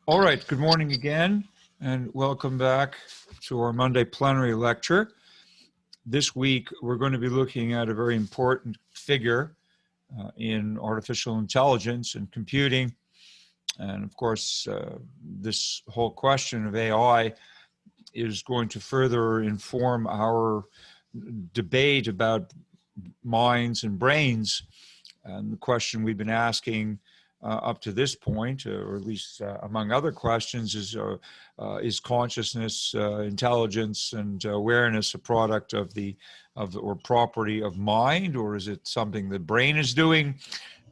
All right, good morning again, and welcome back to our Monday plenary lecture. This week, we're going to be looking at a very important figure in artificial intelligence and computing. And of course, this whole question of AI is going to further inform our debate about minds and brains. And the question we've been asking up to this point, or at least among other questions, is consciousness, intelligence, and awareness a product of or property of mind, or is it something the brain is doing?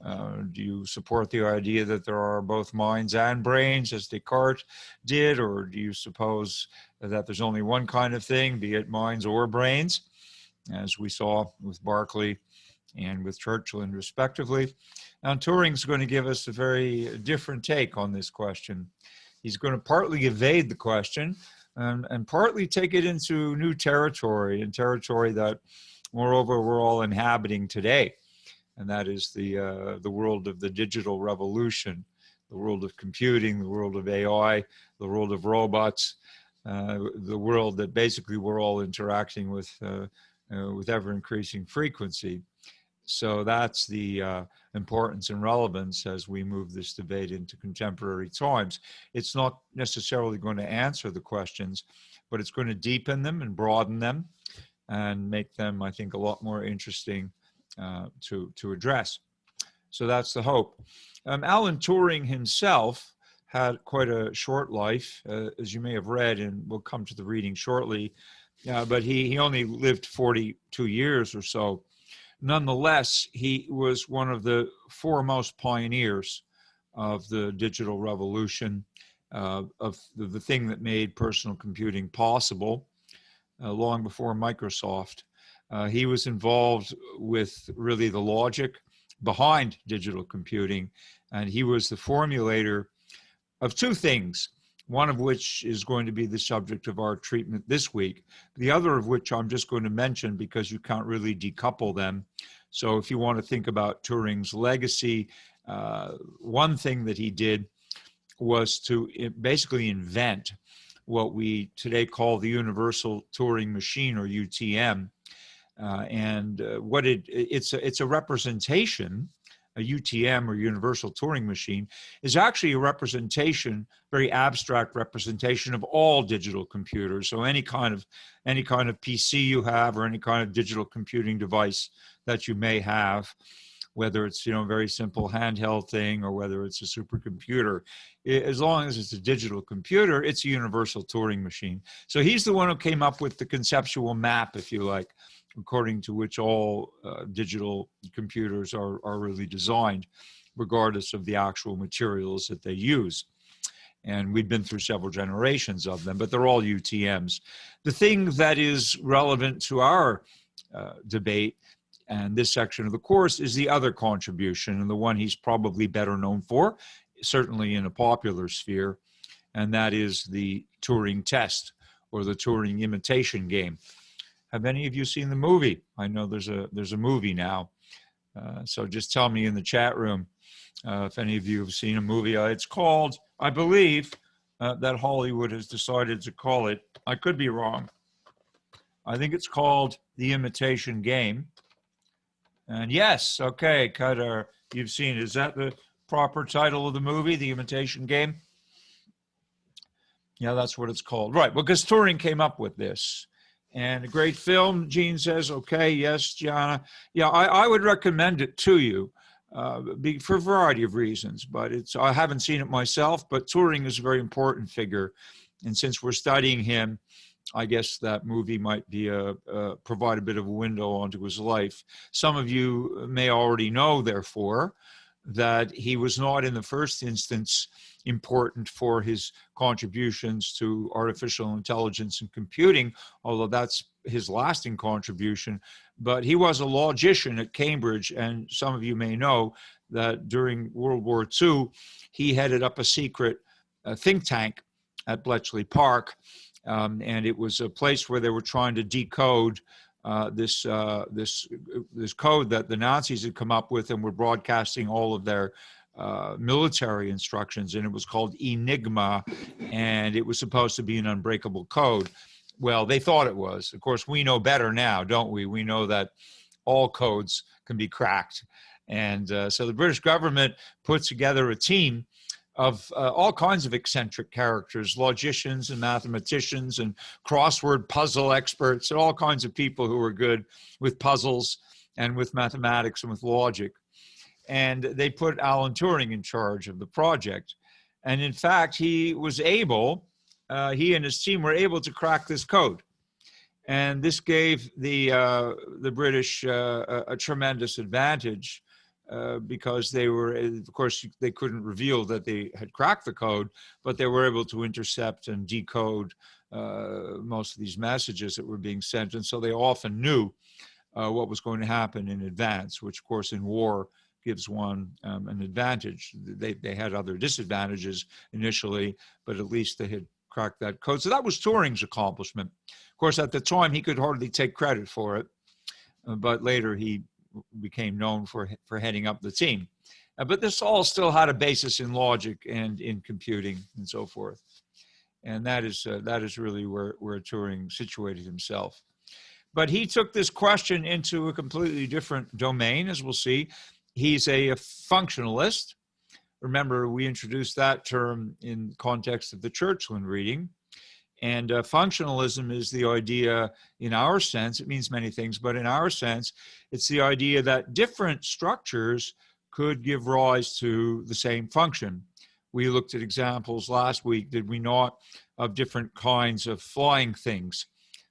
Do you support the idea that there are both minds and brains, as Descartes did, or do you suppose that there's only one kind of thing, be it minds or brains, as we saw with Berkeley and with Churchill, respectively? Now, Turing's going to give us a very different take on this question. He's going to partly evade the question and partly take it into new territory, and territory that, moreover, we're all inhabiting today. And that is the world of the digital revolution, the world of computing, the world of AI, the world of robots, the world that basically we're all interacting with ever-increasing frequency. So that's the importance and relevance as we move this debate into contemporary times. It's not necessarily going to answer the questions, but it's going to deepen them and broaden them and make them, I think, a lot more interesting to address. So that's the hope. Alan Turing himself had quite a short life, as you may have read, and we'll come to the reading shortly, but he only lived 42 years or so. Nonetheless, he was one of the foremost pioneers of the digital revolution, of the thing that made personal computing possible, long before Microsoft. He was involved with really the logic behind digital computing, and he was the formulator of two things, one of which is going to be the subject of our treatment this week, the other of which I'm just going to mention because you can't really decouple them. So if you want to think about Turing's legacy, one thing that he did was to basically invent what we today call the Universal Turing Machine, or UTM. It's a representation. A UTM, or Universal Turing Machine, is actually a representation, very abstract representation of all digital computers. So any kind of PC you have, or any kind of digital computing device that you may have, whether it's a very simple handheld thing or whether it's a supercomputer, as long as it's a digital computer, it's a Universal Turing Machine. So he's the one who came up with the conceptual map, if you like, according to which all digital computers are really designed, regardless of the actual materials that they use. And we've been through several generations of them, but they're all UTMs. The thing that is relevant to our debate and this section of the course is the other contribution, and the one he's probably better known for, certainly in a popular sphere, and that is the Turing test, or the Turing Imitation Game. Have any of you seen the movie? I know there's a movie now, so just tell me in the chat room if any of you have seen a movie. It's called, I believe, that Hollywood has decided to call it. I could be wrong. I think it's called The Imitation Game. And yes, okay, Qatar, you've seen it. Is that the proper title of the movie, The Imitation Game? Yeah, that's what it's called. Right, because Turing came up with this. And a great film, Gene says, okay, yes, Gianna. Yeah, I would recommend it to you for a variety of reasons, but I haven't seen it myself, but Turing is a very important figure. And since we're studying him, I guess that movie might be provide a bit of a window onto his life. Some of you may already know, therefore, that he was not in the first instance important for his contributions to artificial intelligence and computing, although that's his lasting contribution. But he was a logician at Cambridge, and some of you may know that during World War II, he headed up a secret think tank at Bletchley Park, and it was a place where they were trying to decode this code that the Nazis had come up with, and were broadcasting all of their military instructions, and it was called Enigma, and it was supposed to be an unbreakable code. Well, they thought it was. Of course, we know better now, don't we? We know that all codes can be cracked. And so the British government put together a team of all kinds of eccentric characters, logicians and mathematicians and crossword puzzle experts, and all kinds of people who were good with puzzles and with mathematics and with logic. And they put Alan Turing in charge of the project. And in fact, he was able, he and his team were able to crack this code. And this gave the British a tremendous advantage because they were, of course, they couldn't reveal that they had cracked the code, but they were able to intercept and decode most of these messages that were being sent. And so they often knew what was going to happen in advance, which, of course, in war gives one an advantage. They had other disadvantages initially, but at least they had cracked that code. So that was Turing's accomplishment. Of course, at the time, he could hardly take credit for it, but later he became known for heading up the team. But this all still had a basis in logic and in computing and so forth. And that is really where Turing situated himself. But he took this question into a completely different domain, as we'll see. He's a functionalist. Remember, we introduced that term in the context of the Churchland reading. And functionalism is the idea, in our sense, it means many things, but in our sense, it's the idea that different structures could give rise to the same function. We looked at examples last week, did we not, of different kinds of flying things.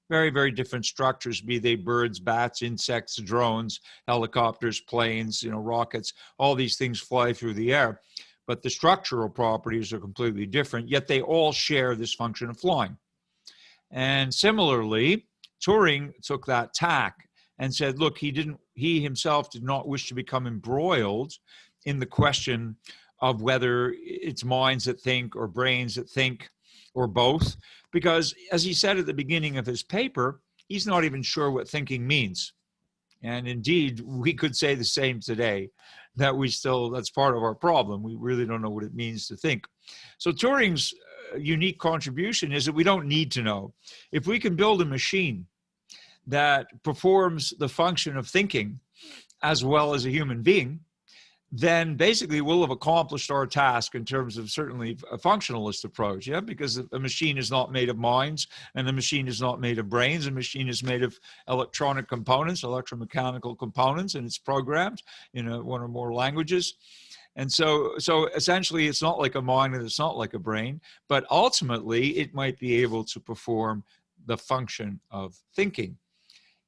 Very, very different structures, be they birds, bats, insects, drones, helicopters, planes, rockets, all these things fly through the air. But the structural properties are completely different, yet they all share this function of flying. And similarly, Turing took that tack and said, look, he himself did not wish to become embroiled in the question of whether it's minds that think or brains that think or both, because as he said at the beginning of his paper, he's not even sure what thinking means. And indeed, we could say the same today, that that's part of our problem. We really don't know what it means to think. So Turing's unique contribution is that we don't need to know. If we can build a machine that performs the function of thinking as well as a human being, then basically we'll have accomplished our task in terms of certainly a functionalist approach, because a machine is not made of minds, and a machine is not made of brains. A machine is made of electronic components, electromechanical components, and it's programmed in one or more languages. And so essentially it's not like a mind and it's not like a brain, but ultimately it might be able to perform the function of thinking.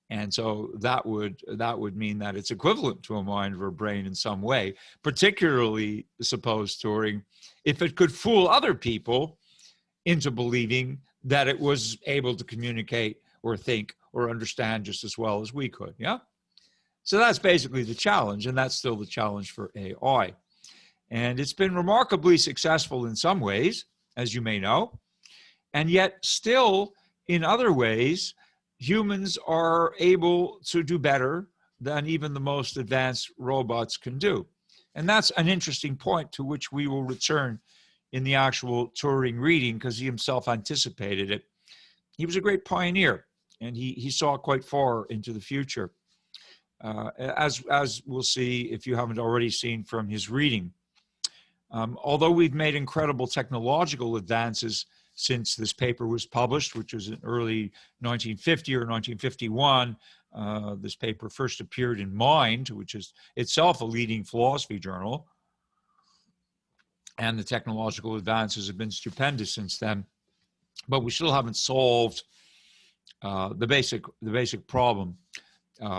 And so that would mean that it's equivalent to a mind or a brain in some way, particularly, suppose Turing, if it could fool other people into believing that it was able to communicate or think or understand just as well as we could, yeah? So that's basically the challenge, and that's still the challenge for AI. And it's been remarkably successful in some ways, as you may know, and yet still in other ways, humans are able to do better than even the most advanced robots can do. And that's an interesting point to which we will return in the actual Turing reading, because he himself anticipated it. He was a great pioneer, and he saw quite far into the future, as we'll see if you haven't already seen from his reading. Although we've made incredible technological advances since this paper was published, which was in early 1950 or 1951. This paper first appeared in Mind, which is itself a leading philosophy journal. And the technological advances have been stupendous since then. But we still haven't solved the basic problem,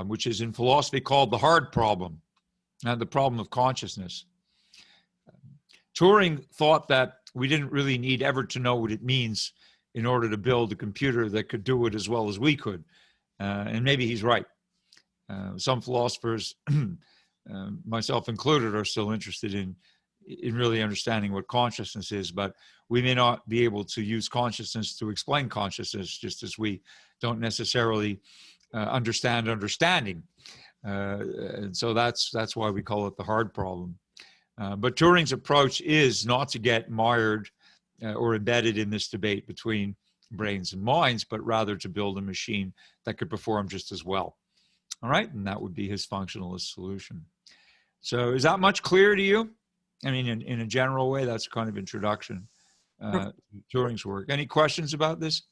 which is in philosophy called the hard problem, and the problem of consciousness. Turing thought that we didn't really need ever to know what it means in order to build a computer that could do it as well as we could. And maybe he's right. Some philosophers, myself included, are still interested in really understanding what consciousness is, but we may not be able to use consciousness to explain consciousness, just as we don't necessarily understand understanding. And so that's why we call it the hard problem. But Turing's approach is not to get mired or embedded in this debate between brains and minds, but rather to build a machine that could perform just as well. All right, and that would be his functionalist solution. So is that much clearer to you? I mean, in a general way, that's kind of introduction to Turing's work. Any questions about this?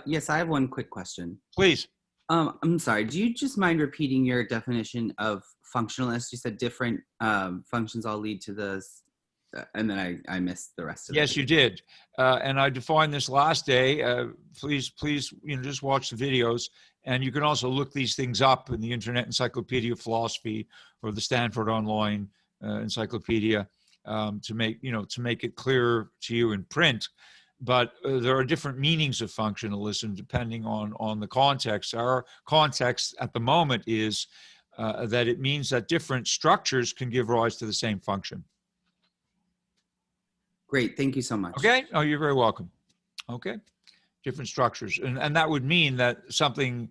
Yes, I have one quick question. Please. I'm sorry, do you just mind repeating your definition of functionalist? You said different functions all lead to this, and then I missed the rest of it. Yes, you did. And I defined this last day. Please, just watch the videos. And you can also look these things up in the Internet Encyclopedia of Philosophy or the Stanford Online Encyclopedia to make it clearer to you in print. But there are different meanings of functionalism depending on the context. Our context at the moment is that it means that different structures can give rise to the same function. Great, thank you so much. Okay, oh, you're very welcome. Okay, different structures. And that would mean that something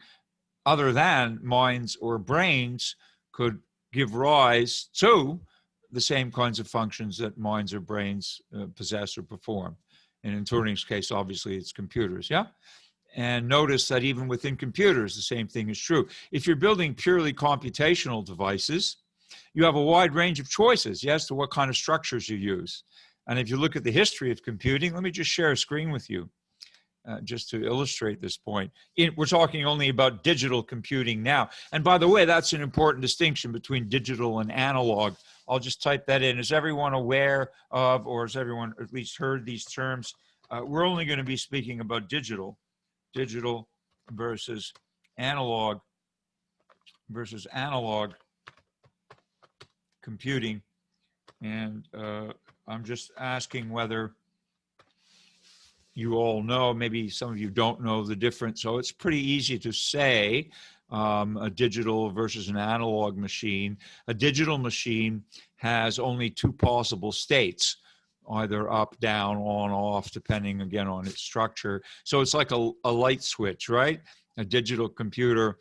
other than minds or brains could give rise to the same kinds of functions that minds or brains possess or perform. And in Turing's case, obviously, it's computers, yeah? And notice that even within computers, the same thing is true. If you're building purely computational devices, you have a wide range of choices, yes, to what kind of structures you use. And if you look at the history of computing, let me just share a screen with you, just to illustrate this point. We're talking only about digital computing now. And by the way, that's an important distinction between digital and analog. I'll just type that in. Is everyone aware of, or has everyone at least heard these terms? We're only going to be speaking about digital versus analog computing. And I'm just asking whether you all know, maybe some of you don't know the difference. So it's pretty easy to say a digital versus an analog machine. A digital machine has only two possible states, either up, down, on, off, depending again on its structure. So it's like a light switch, right? A digital computer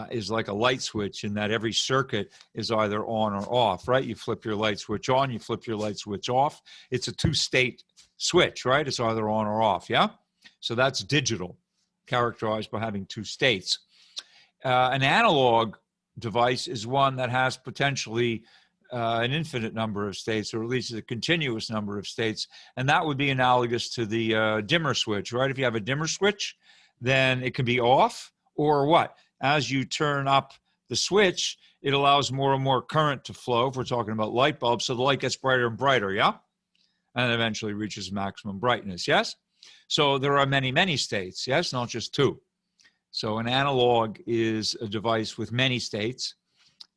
is like a light switch in that every circuit is either on or off, right? You flip your light switch on, you flip your light switch off. It's a two-state switch, right? It's either on or off, yeah? So that's digital, characterized by having two states. An analog device is one that has potentially an infinite number of states, or at least a continuous number of states, and that would be analogous to the dimmer switch, right? If you have a dimmer switch, then it can be off, or what? As you turn up the switch, it allows more and more current to flow, if we're talking about light bulbs, so the light gets brighter and brighter, yeah? And eventually reaches maximum brightness, yes? So there are many, many states, yes? Not just two. So an analog is a device with many states,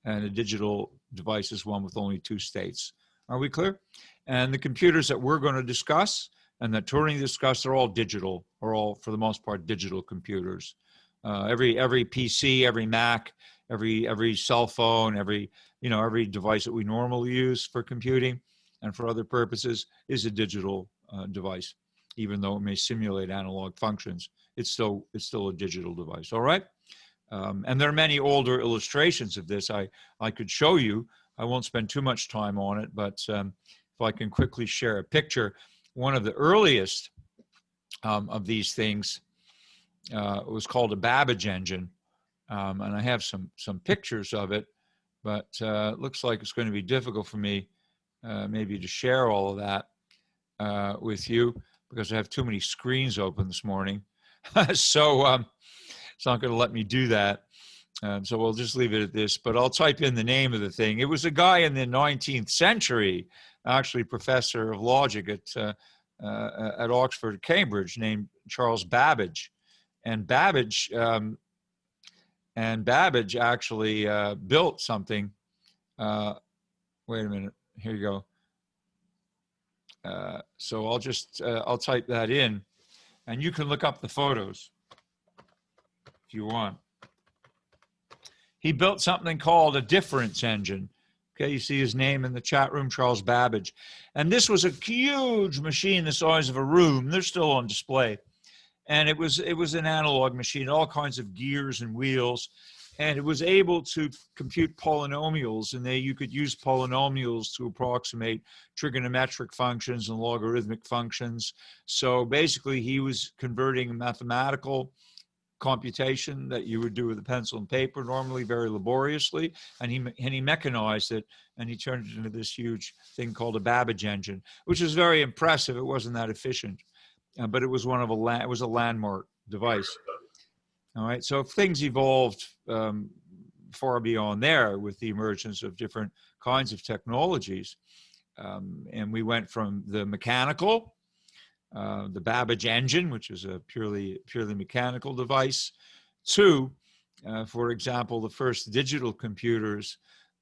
and a digital device is one with only two states. Are we clear? And the computers that we're going to discuss and that Turing discussed are all digital, are all, for the most part, digital computers. Every PC, every Mac, every cell phone, every device that we normally use for computing and for other purposes is a digital device, even though it may simulate analog functions. It's still a digital device. All right. And there are many older illustrations of this. I could show you. I won't spend too much time on it, but if I can quickly share a picture, one of the earliest of these things was called a Babbage Engine, and I have some pictures of it, but it looks like it's going to be difficult for me maybe to share all of that with you because I have too many screens open this morning. So it's not going to let me do that. So we'll just leave it at this, but I'll type in the name of the thing. It was a guy in the 19th century, actually professor of logic at Oxford, Cambridge, named Charles Babbage. And Babbage actually built something. Wait a minute, here you go. So I'll type that in, and you can look up the photos if you want. He built something called a difference engine. Okay, you see his name in the chat room, Charles Babbage. And this was a huge machine the size of a room. They're still on display. And it was an analog machine, all kinds of gears and wheels. and it was able to compute polynomials, and you could use polynomials to approximate trigonometric functions and logarithmic functions. So basically, he was converting mathematical computation that you would do with a pencil and paper, normally very laboriously, and he mechanized it, and he turned it into this huge thing called a Babbage engine, which is very impressive. It wasn't that efficient, but it was it was a landmark device. All right, so things evolved far beyond there with the emergence of different kinds of technologies, and we went from the mechanical, the Babbage engine, which is a purely mechanical device, to, for example, the first digital computers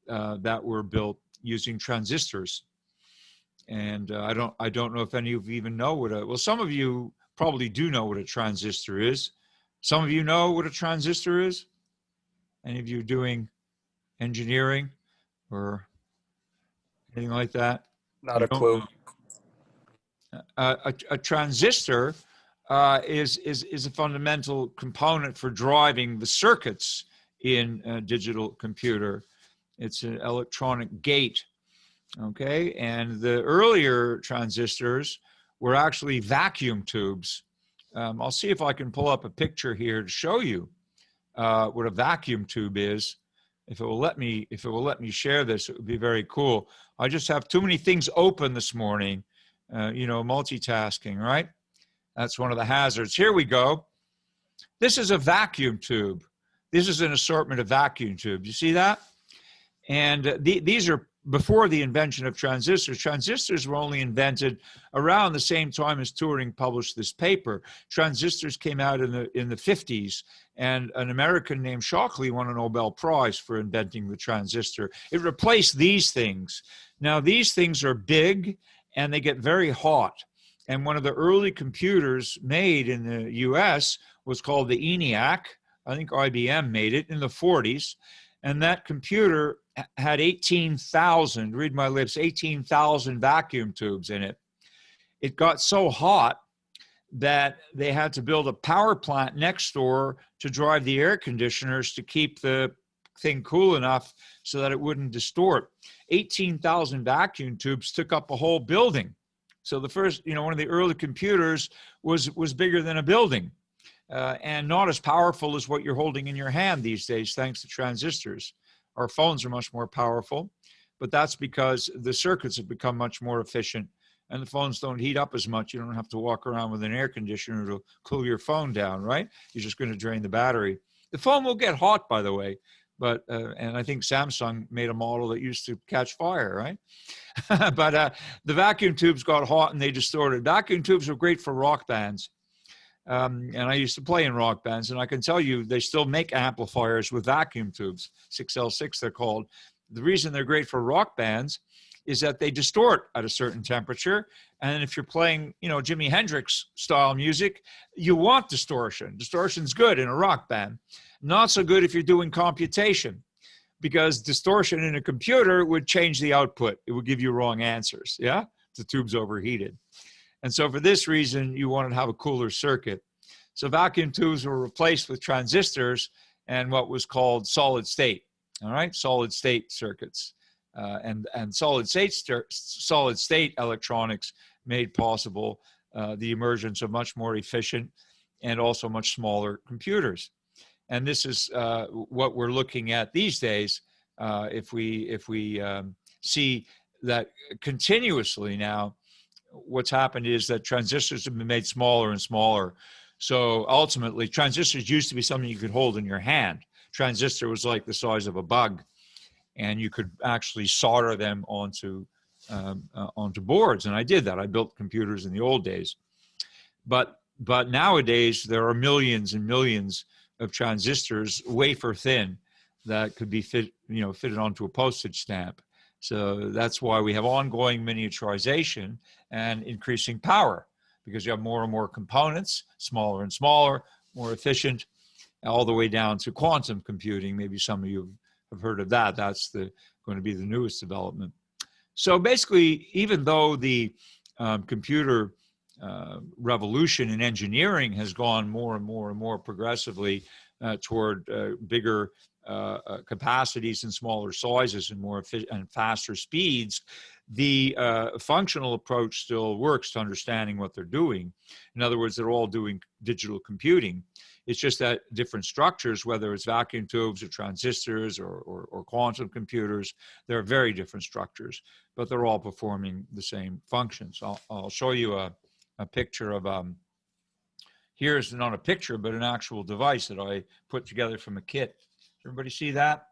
that were built using transistors. And I don't know if any of you even know well, some of you probably do know what a transistor is. Some of you know what a transistor is? Any of you doing engineering or anything like that? Not a clue. A transistor is a fundamental component for driving the circuits in a digital computer. It's an electronic gate, okay? And the earlier transistors were actually vacuum tubes. I'll see if I can pull up a picture here to show you what a vacuum tube is. If it will let me share this, it would be very cool. I just have too many things open this morning. You know, multitasking, right? That's one of the hazards. Here we go. This is a vacuum tube. This is an assortment of vacuum tubes. You see that? And these are before the invention of transistors. Transistors were only invented around the same time as Turing published this paper. Transistors came out in the 50s, and an American named Shockley won a Nobel Prize for inventing the transistor. It replaced these things. Now, these things are big, and they get very hot. And one of the early computers made in the US was called the ENIAC. I think IBM made it in the 40s. And that computer had 18,000, read my lips, 18,000 vacuum tubes in it. It got so hot that they had to build a power plant next door to drive the air conditioners to keep the thing cool enough so that it wouldn't distort. 18,000 vacuum tubes took up a whole building. So the first, one of the early computers was bigger than a building, and not as powerful as what you're holding in your hand these days, thanks to transistors. Our phones are much more powerful, but that's because the circuits have become much more efficient, and the phones don't heat up as much. You don't have to walk around with an air conditioner to cool your phone down, right? You're just going to drain the battery. The phone will get hot, by the way. But, and I think Samsung made a model that used to catch fire, right? But the vacuum tubes got hot and they distorted. Vacuum tubes are great for rock bands. And I used to play in rock bands, and I can tell you they still make amplifiers with vacuum tubes, 6L6 they're called. The reason they're great for rock bands is that they distort at a certain temperature. And if you're playing, Jimi Hendrix style music, you want distortion. Distortion's good in a rock band. Not so good if you're doing computation, because distortion in a computer would change the output. It would give you wrong answers, yeah? The tube's overheated. And so for this reason, you wanted to have a cooler circuit. So vacuum tubes were replaced with transistors and what was called solid state, all right? Solid state circuits. And solid state electronics made possible the emergence of much more efficient and also much smaller computers. And this is what we're looking at these days. If we see that continuously now, what's happened is that transistors have been made smaller and smaller. So ultimately, transistors used to be something you could hold in your hand. Transistor was like the size of a bug, and you could actually solder them onto boards. And I did that. I built computers in the old days. But nowadays, there are millions and millions of transistors, wafer thin, that could be fitted onto a postage stamp. So that's why we have ongoing miniaturization and increasing power, because you have more and more components, smaller and smaller, more efficient, all the way down to quantum computing. Maybe some of you have heard of that. That's going to be the newest development. So basically, even though the computer revolution in engineering has gone more and more and more progressively toward bigger capacities and smaller sizes and more efficient and faster speeds, the functional approach still works to understanding what they're doing. In other words, they're all doing digital computing. It's just that different structures, whether it's vacuum tubes or transistors or quantum computers, they're very different structures, but they're all performing the same functions. I'll show you a picture of, here's not a picture, but an actual device that I put together from a kit. Everybody see that?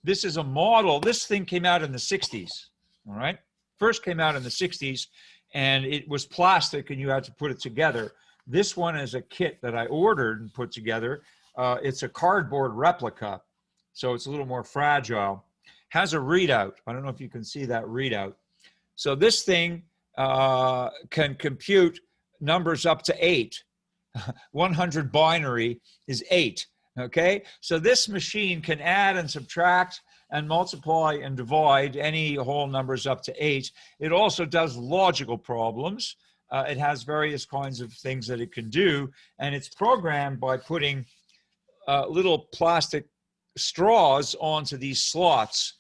This is a model. This thing came out in the 60s, all right? First came out in the 60s, and it was plastic, and you had to put it together. This one is a kit that I ordered and put together. It's a cardboard replica, so it's a little more fragile. Has a readout. I don't know if you can see that readout. So this thing can compute numbers up to 8. 100 binary is 8, okay? So this machine can add and subtract and multiply and divide any whole numbers up to 8. It also does logical problems. It has various kinds of things that it can do, and it's programmed by putting little plastic straws onto these slots.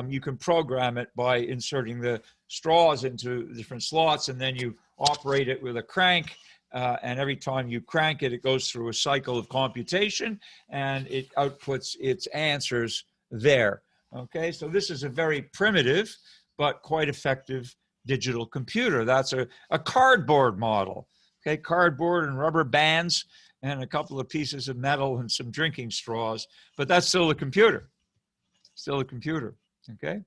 You can program it by inserting the straws into different slots, and then you operate it with a crank, and every time you crank it, it goes through a cycle of computation, and it outputs its answers there. Okay, so this is a very primitive but quite effective digital computer. That's a cardboard model. Okay, cardboard and rubber bands and a couple of pieces of metal and some drinking straws, but that's still a computer. Still a computer. Okay,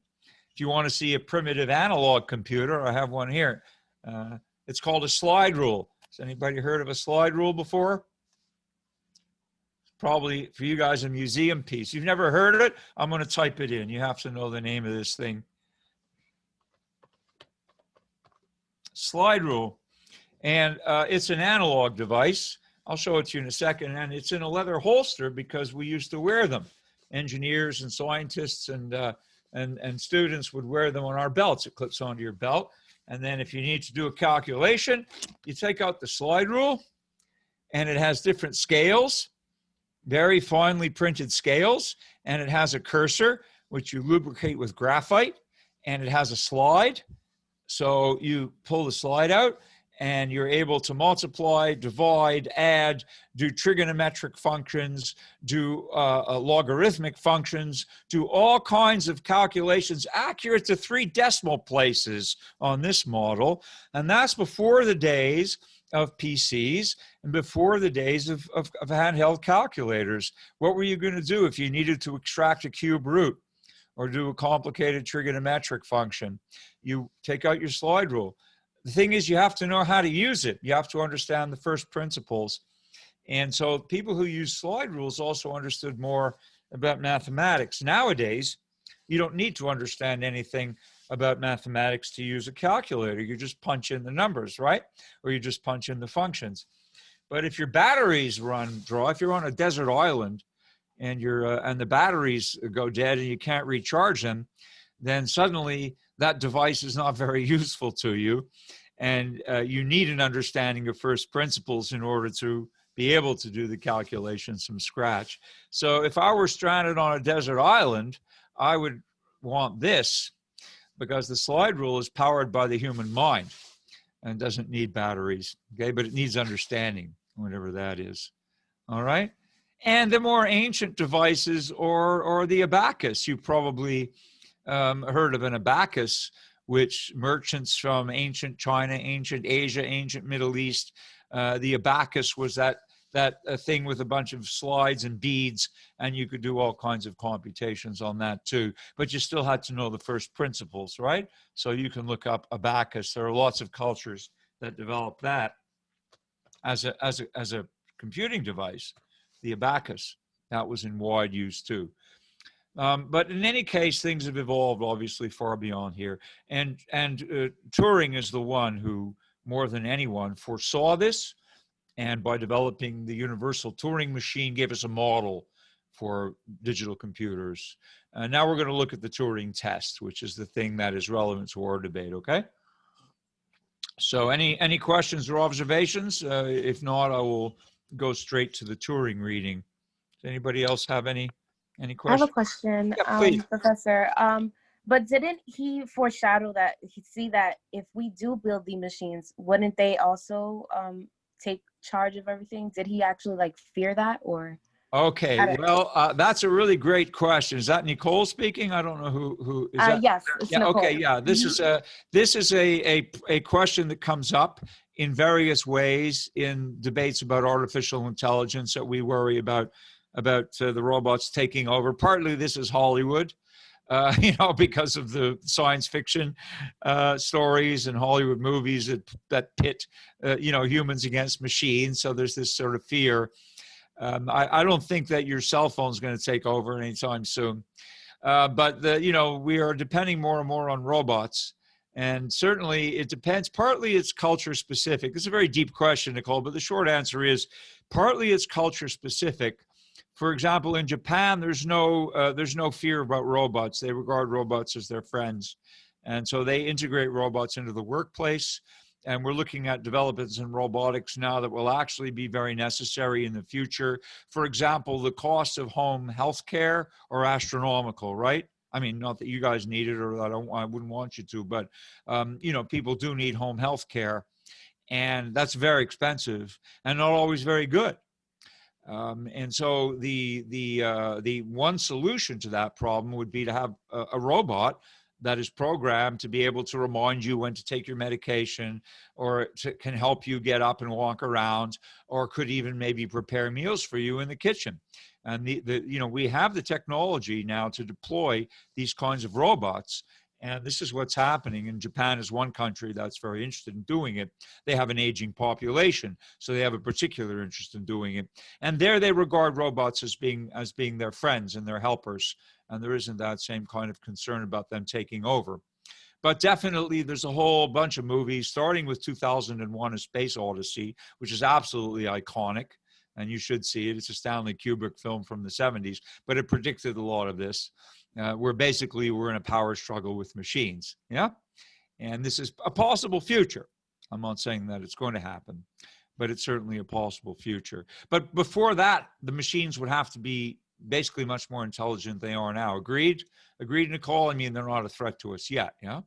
if you want to see a primitive analog computer, I have one here. It's called a slide rule. Has anybody heard of a slide rule before? Probably for you guys a museum piece. You've never heard of it? I'm going to type it in. You have to know the name of this thing. Slide rule. And it's an analog device. I'll show it to you in a second. And it's in a leather holster because we used to wear them. Engineers and scientists and students would wear them on our belts. It clips onto your belt. And then if you need to do a calculation, you take out the slide rule, and it has different scales, very finely printed scales, and it has a cursor, which you lubricate with graphite, and it has a slide. So you pull the slide out, and you're able to multiply, divide, add, do trigonometric functions, do logarithmic functions, do all kinds of calculations accurate to 3 decimal places on this model. And that's before the days of PCs and before the days of handheld calculators. What were you going to do if you needed to extract a cube root or do a complicated trigonometric function? You take out your slide rule. The thing is, you have to know how to use it. You have to understand the first principles. And so people who use slide rules also understood more about mathematics. Nowadays, you don't need to understand anything about mathematics to use a calculator. You just punch in the numbers, right? Or you just punch in the functions. But if your batteries run dry, if you're on a desert island and the batteries go dead and you can't recharge them, then suddenly that device is not very useful to you. And you need an understanding of first principles in order to be able to do the calculations from scratch. So if I were stranded on a desert island, I would want this, because the slide rule is powered by the human mind and doesn't need batteries, okay? But it needs understanding, whatever that is, all right? And the more ancient devices or the abacus. You probably heard of an abacus, which merchants from ancient China, ancient Asia, ancient Middle East, the abacus was that thing with a bunch of slides and beads, and you could do all kinds of computations on that too. But you still had to know the first principles, right? So you can look up abacus. There are lots of cultures that developed that as a computing device. The abacus, that was in wide use too. But in any case, things have evolved obviously far beyond here. And Turing is the one who, more than anyone, foresaw this. And by developing the universal Turing machine, gave us a model for digital computers. Now we're going to look at the Turing test, which is the thing that is relevant to our debate, okay? So any questions or observations? If not, I will go straight to the Turing reading. Does anybody else have any Any I have a questions? question, Yeah, please. Professor. But didn't he foreshadow that he see that if we do build the machines, wouldn't they also take charge of everything? Did he actually like fear that, or? Okay, well, that's a really great question. Is that Nicole speaking? I don't know who is that. Yes, it's Yeah. Nicole. Okay. Yeah. This is a question that comes up in various ways in debates about artificial intelligence that we worry about the robots taking over. Partly this is Hollywood. Because of the science fiction stories and Hollywood movies that pit, humans against machines. So there's this sort of fear. I don't think that your cell phone is going to take over anytime soon. But we are depending more and more on robots. And certainly it depends. Partly it's culture specific. It's a very deep question, Nicole, but the short answer is partly it's culture specific. For example, in Japan, there's no fear about robots. They regard robots as their friends. And so they integrate robots into the workplace. And we're looking at developments in robotics now that will actually be very necessary in the future. For example, the cost of home healthcare are astronomical, right? I mean, not that you guys need it or that I wouldn't want you to, but, people do need home healthcare. And that's very expensive and not always very good. And so the one solution to that problem would be to have a robot that is programmed to be able to remind you when to take your medication, or can help you get up and walk around, or could even maybe prepare meals for you in the kitchen. And we have the technology now to deploy these kinds of robots. And this is what's happening. And Japan is one country that's very interested in doing it. They have an aging population, so they have a particular interest in doing it. And there they regard robots as being their friends and their helpers. And there isn't that same kind of concern about them taking over. But definitely there's a whole bunch of movies, starting with 2001, A Space Odyssey, which is absolutely iconic. And you should see it. It's a Stanley Kubrick film from the 70s, but it predicted a lot of this. Where basically we're in a power struggle with machines. Yeah. And this is a possible future. I'm not saying that it's going to happen, but it's certainly a possible future. But before that, the machines would have to be basically much more intelligent than they are now. Agreed, Nicole? I mean, they're not a threat to us yet. Yeah.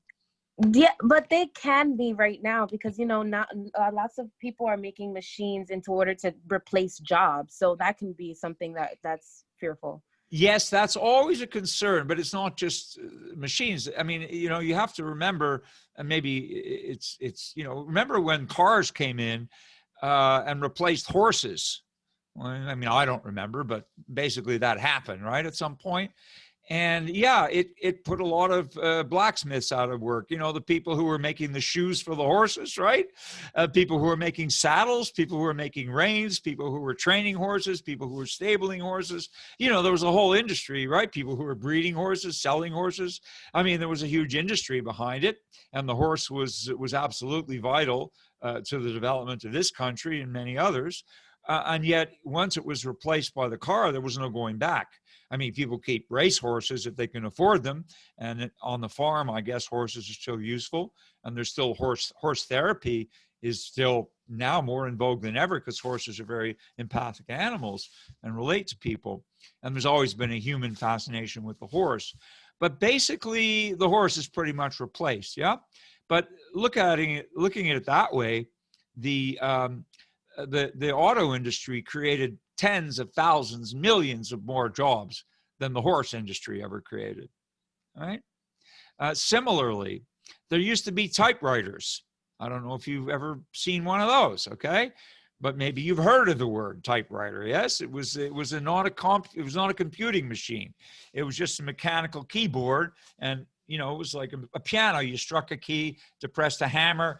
Yeah, but they can be right now because, not lots of people are making machines in order to replace jobs. So that can be something that's fearful. Yes, that's always a concern, but it's not just machines. I mean, you have to remember, and maybe remember when cars came in and replaced horses. Well, I mean, I don't remember, but basically that happened, right, at some point. And yeah, it put a lot of blacksmiths out of work. The people who were making the shoes for the horses, right? People who were making saddles, people who were making reins, people who were training horses, people who were stabling horses. There was a whole industry, right? People who were breeding horses, selling horses. I mean, there was a huge industry behind it. And the horse was absolutely vital to the development of this country and many others. And yet, once it was replaced by the car, there was no going back. I mean, people keep race horses if they can afford them. And on the farm, I guess horses are still useful. And there's still horse therapy is still now more in vogue than ever because horses are very empathic animals and relate to people. And there's always been a human fascination with the horse. But basically, the horse is pretty much replaced, yeah? But looking at it that way, the auto industry created tens of thousands, millions of more jobs than the horse industry ever created, right? Similarly, there used to be typewriters. I don't know if you've ever seen one of those, okay? But maybe you've heard of the word typewriter. Yes, it was not a computing machine. It was just a mechanical keyboard, and it was like a piano. You struck a key to press the hammer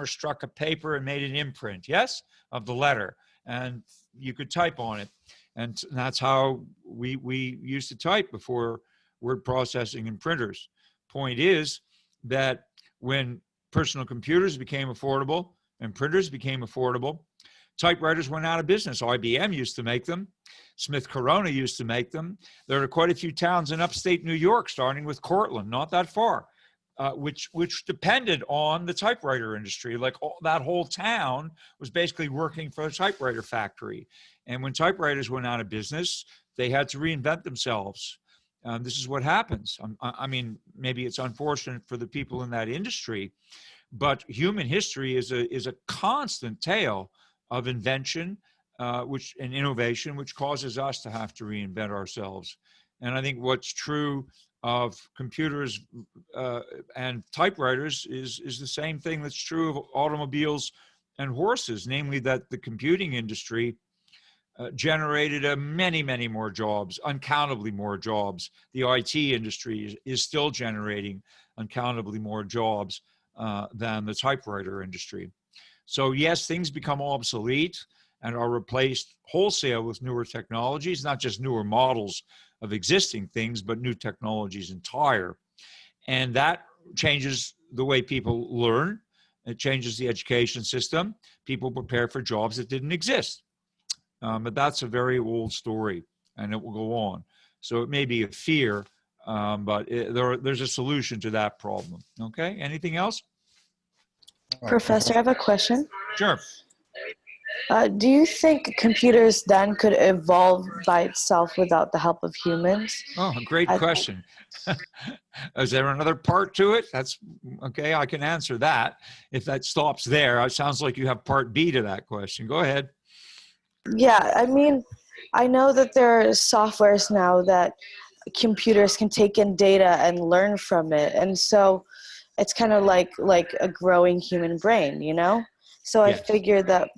struck a paper and made an imprint, yes, of the letter, and you could type on it. And that's how we used to type before word processing and printers. Point is that when personal computers became affordable and printers became affordable, typewriters went out of business. IBM used to make them. Smith Corona used to make them. There are quite a few towns in upstate New York, starting with Cortland, not that far, which depended on the typewriter industry. Like that whole town was basically working for a typewriter factory. And when typewriters went out of business, They had to reinvent themselves. This is what happens. I mean, maybe it's unfortunate for the people in that industry, but human history is a constant tale of invention, and innovation, which causes us to have to reinvent ourselves. And I think what's true of computers and typewriters is the same thing that's true of automobiles and horses, namely that the computing industry generated many, many more jobs, uncountably more jobs. The IT industry is still generating uncountably more jobs than the typewriter industry. So yes, things become obsolete and are replaced wholesale with newer technologies, not just newer models of existing things, but new technologies entire. And that changes the way people learn. It changes the education system. People prepare for jobs that didn't exist. But that's a very old story, and it will go on. So it may be a fear, but there's a solution to that problem. Okay, anything else? Professor, I have a question. Sure. Do you think computers then could evolve by itself without the help of humans? Oh, great question. Is there another part to it? That's okay. I can answer that. If that stops there, it sounds like you have part B to that question. Go ahead. Yeah, I mean, I know that there are softwares now that computers can take in data and learn from it. And so it's kind of like a growing human brain, you know? So I figured that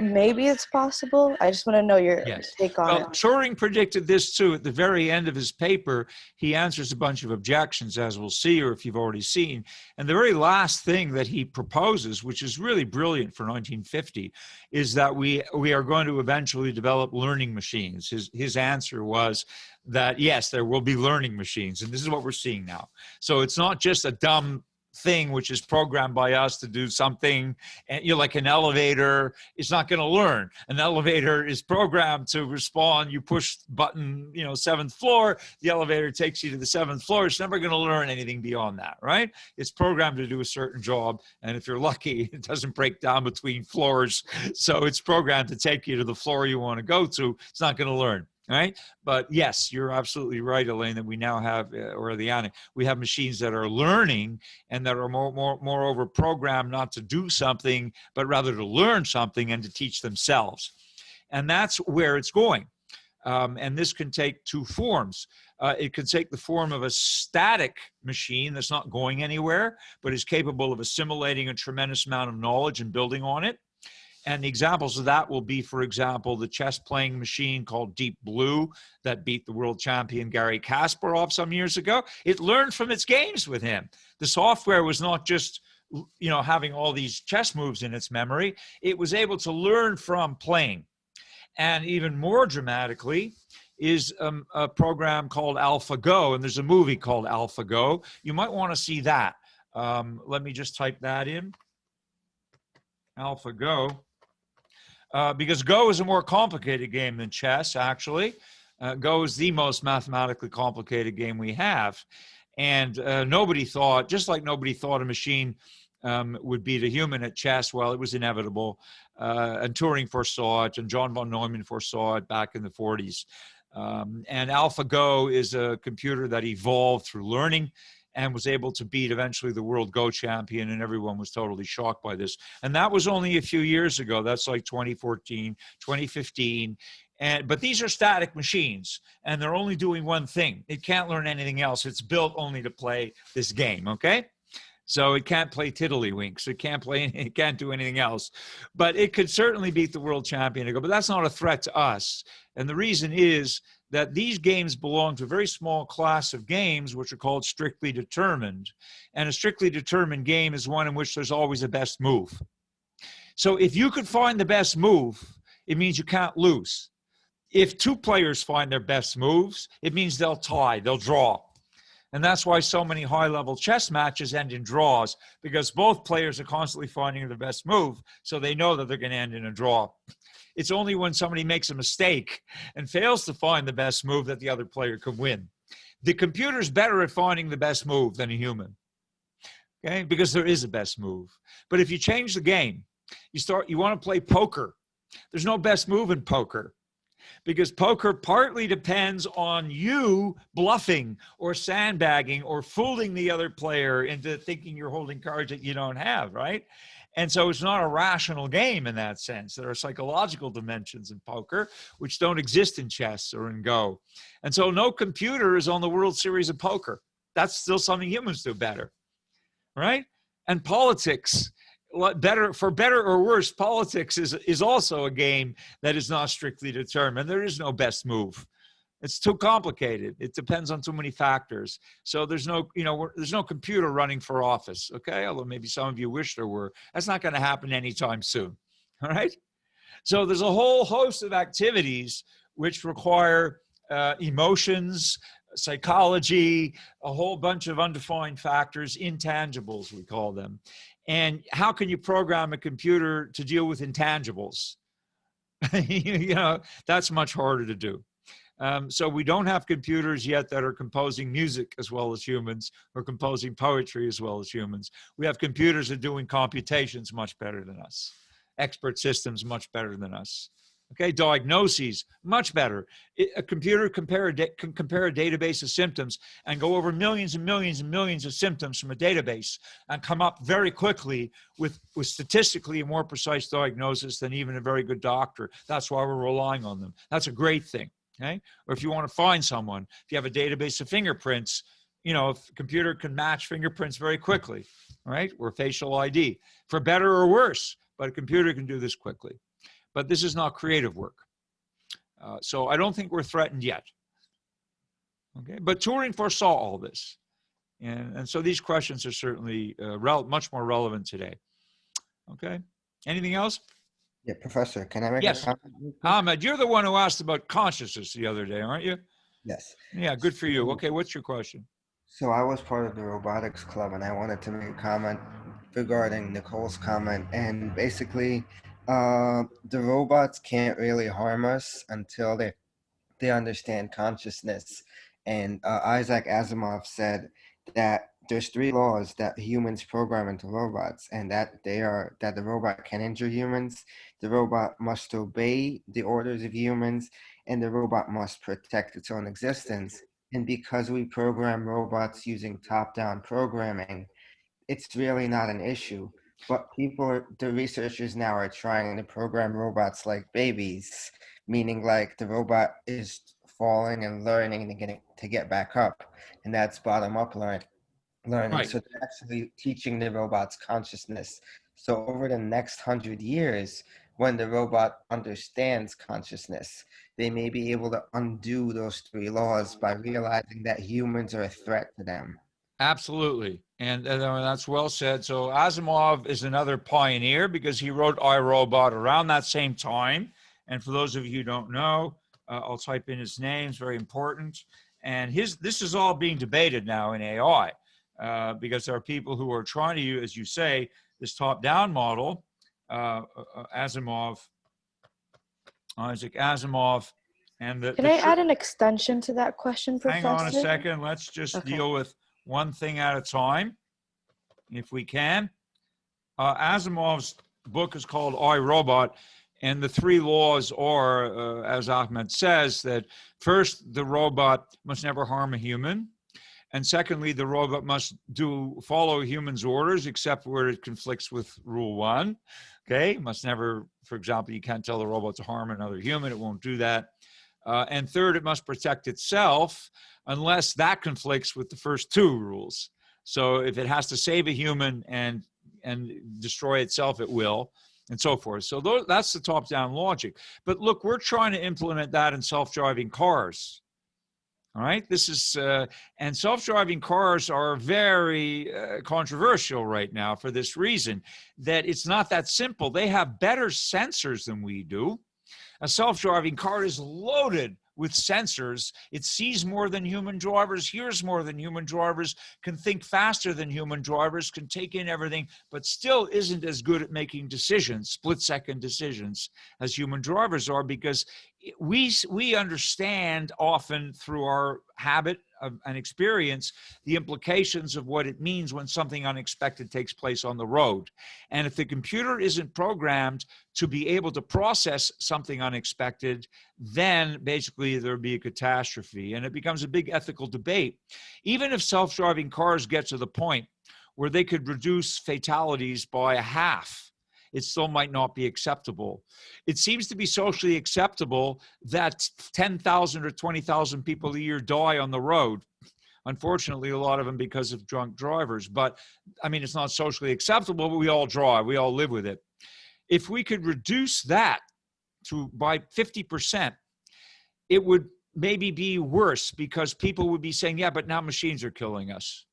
maybe it's possible. I just want to know your take on it. Turing predicted this too. At the very end of his paper, he answers a bunch of objections, as we'll see, or if you've already seen. And the very last thing that he proposes, which is really brilliant for 1950, is that we are going to eventually develop learning machines. His answer was that, yes, there will be learning machines. And this is what we're seeing now. So it's not just a dumb thing which is programmed by us to do something, and you're like an elevator. It's not going to learn. An elevator is programmed to respond. You push button, 7th floor, the elevator takes you to the 7th floor. It's never going to learn anything beyond that, right? It's programmed to do a certain job, and if you're lucky, it doesn't break down between floors. So it's programmed to take you to the floor you want to go to. It's not going to learn. Right. But yes, you're absolutely right, Elaine, that we now have, we have machines that are learning and that are moreover programmed not to do something, but rather to learn something and to teach themselves. And that's where it's going. And this can take two forms. It can take the form of a static machine that's not going anywhere, but is capable of assimilating a tremendous amount of knowledge and building on it. And the examples of that will be, for example, the chess playing machine called Deep Blue that beat the world champion Garry Kasparov some years ago. It learned from its games with him. The software was not just, having all these chess moves in its memory. It was able to learn from playing. And even more dramatically is a program called AlphaGo, and there's a movie called AlphaGo. You might want to see that. Let me just type that in. AlphaGo. Because Go is a more complicated game than chess, actually. Go is the most mathematically complicated game we have. And nobody thought, just like nobody thought a machine would beat a human at chess, well, it was inevitable. And Turing foresaw it, and John von Neumann foresaw it back in the 40s. And AlphaGo is a computer that evolved through learning and was able to beat eventually the world Go champion, and everyone was totally shocked by this. And that was only a few years ago. That's like 2014, 2015. But these are static machines, and they're only doing one thing. It can't learn anything else. It's built only to play this game, okay? So it can't play tiddlywinks. It can't do anything else. But it could certainly beat the world champion to Go. But that's not a threat to us. And the reason is that these games belong to a very small class of games which are called strictly determined. And a strictly determined game is one in which there's always a best move. So if you could find the best move, it means you can't lose. If two players find their best moves, it means they'll tie, they'll draw. And that's why so many high-level chess matches end in draws, because both players are constantly finding their best move, so they know that they're going to end in a draw. It's only when somebody makes a mistake and fails to find the best move that the other player can win. The computer's better at finding the best move than a human, okay? Because there is a best move. But if you change the game, you want to play poker. There's no best move in poker. Because poker partly depends on you bluffing or sandbagging or fooling the other player into thinking you're holding cards that you don't have, right? And so it's not a rational game in that sense. There are psychological dimensions in poker which don't exist in chess or in Go. And so no computer is on the World Series of Poker. That's still something humans do better, right? And politics, for better or worse, politics is also a game that is not strictly determined. There is no best move. It's too complicated. It depends on too many factors. So there's no, there's no computer running for office, okay? Although maybe some of you wish there were. That's not going to happen anytime soon, all right? So there's a whole host of activities which require emotions, psychology, a whole bunch of undefined factors, intangibles, we call them. And how can you program a computer to deal with intangibles? That's much harder to do. So we don't have computers yet that are composing music as well as humans, or composing poetry as well as humans. We have computers that are doing computations much better than us. Expert systems much better than us. Okay, diagnoses much better. A computer can compare a database of symptoms and go over millions and millions and millions of symptoms from a database and come up very quickly with statistically a more precise diagnosis than even a very good doctor. That's why we're relying on them. That's a great thing. Okay, or if you want to find someone, if you have a database of fingerprints, if a computer can match fingerprints very quickly, right? Or facial ID, for better or worse, but a computer can do this quickly. But this is not creative work. So I don't think we're threatened yet. Okay, but Turing foresaw all this. And so these questions are certainly much more relevant today. Okay, anything else? Yeah, Professor, can I make Yes. a comment? real quick? Ahmed, you're the one who asked about consciousness the other day, aren't you? Yes. Yeah, good for you. Okay, what's your question? So I was part of the robotics club, and I wanted to make a comment regarding Nicole's comment. And basically, the robots can't really harm us until they understand consciousness. And Isaac Asimov said that there's 3 laws that humans program into robots, and that the robot can injure humans, the robot must obey the orders of humans, and the robot must protect its own existence. And because we program robots using top-down programming, it's really not an issue. But the researchers now are trying to program robots like babies, meaning like the robot is falling and learning to get back up. And that's bottom-up learning. Right. So they're actually teaching the robots consciousness. So over the next 100 years, when the robot understands consciousness, they may be able to undo those 3 laws by realizing that humans are a threat to them. Absolutely. And that's well said. So Asimov is another pioneer because he wrote I, Robot around that same time. And for those of you who don't know, I'll type in his name. It's very important. And this is all being debated now in AI because there are people who are trying to use, as you say, this top-down model, Isaac Asimov. And Can I add an extension to that question, Professor? Hang on a second. Let's just Okay. deal with one thing at a time, if we can. Asimov's book is called I, Robot, and the 3 laws are, as Ahmed says, that first, the robot must never harm a human. And secondly, the robot must follow humans' orders, except where it conflicts with rule 1. Okay, must never, for example, you can't tell the robot to harm another human. It won't do that. And third, it must protect itself unless that conflicts with the first 2 rules. So if it has to save a human and destroy itself, it will, and so forth. So that's the top-down logic. But look, we're trying to implement that in self-driving cars. All right, this is, and self-driving cars are very controversial right now for this reason, that it's not that simple. They have better sensors than we do. A self-driving car is loaded with sensors. It sees more than human drivers, hears more than human drivers, can think faster than human drivers, can take in everything, but still isn't as good at making decisions, split-second decisions, as human drivers are, because we understand often through our habit and experience the implications of what it means when something unexpected takes place on the road. And if the computer isn't programmed to be able to process something unexpected, then basically there'll be a catastrophe. And it becomes a big ethical debate. Even if self-driving cars get to the point where they could reduce fatalities by a half, it still might not be acceptable. It seems to be socially acceptable that 10,000 or 20,000 people a year die on the road. Unfortunately, a lot of them because of drunk drivers. But I mean, it's not socially acceptable, but we all drive, we all live with it. If we could reduce that by 50%, it would maybe be worse because people would be saying, yeah, but now machines are killing us.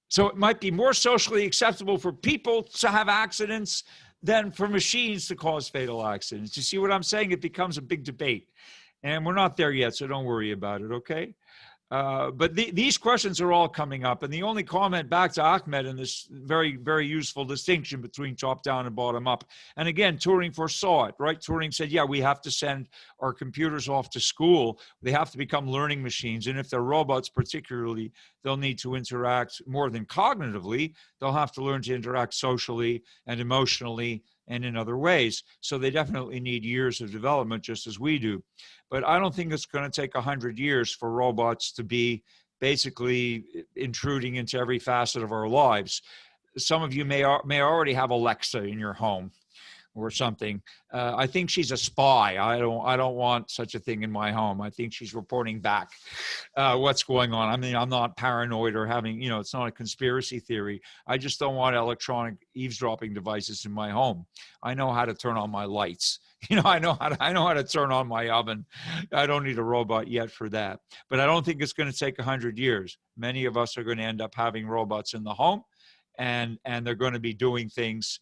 So it might be more socially acceptable for people to have accidents than for machines to cause fatal accidents. You see what I'm saying? It becomes a big debate. And we're not there yet, so don't worry about it, okay? But these questions are all coming up. And the only comment back to Ahmed in this very, very useful distinction between top down and bottom up. And again, Turing foresaw it, right? Turing said, yeah, we have to send our computers off to school. They have to become learning machines. And if they're robots particularly, they'll need to interact more than cognitively. They'll have to learn to interact socially and emotionally and in other ways. So they definitely need years of development, just as we do. But I don't think it's going to take 100 years for robots to be basically intruding into every facet of our lives. Some of you may already have Alexa in your home or something. I think she's a spy. I don't want such a thing in my home. I think she's reporting back what's going on. I mean, I'm not paranoid or having, it's not a conspiracy theory. I just don't want electronic eavesdropping devices in my home. I know how to turn on my lights. I know how to turn on my oven. I don't need a robot yet for that. But I don't think it's going to take 100 years. Many of us are going to end up having robots in the home, and they're going to be doing things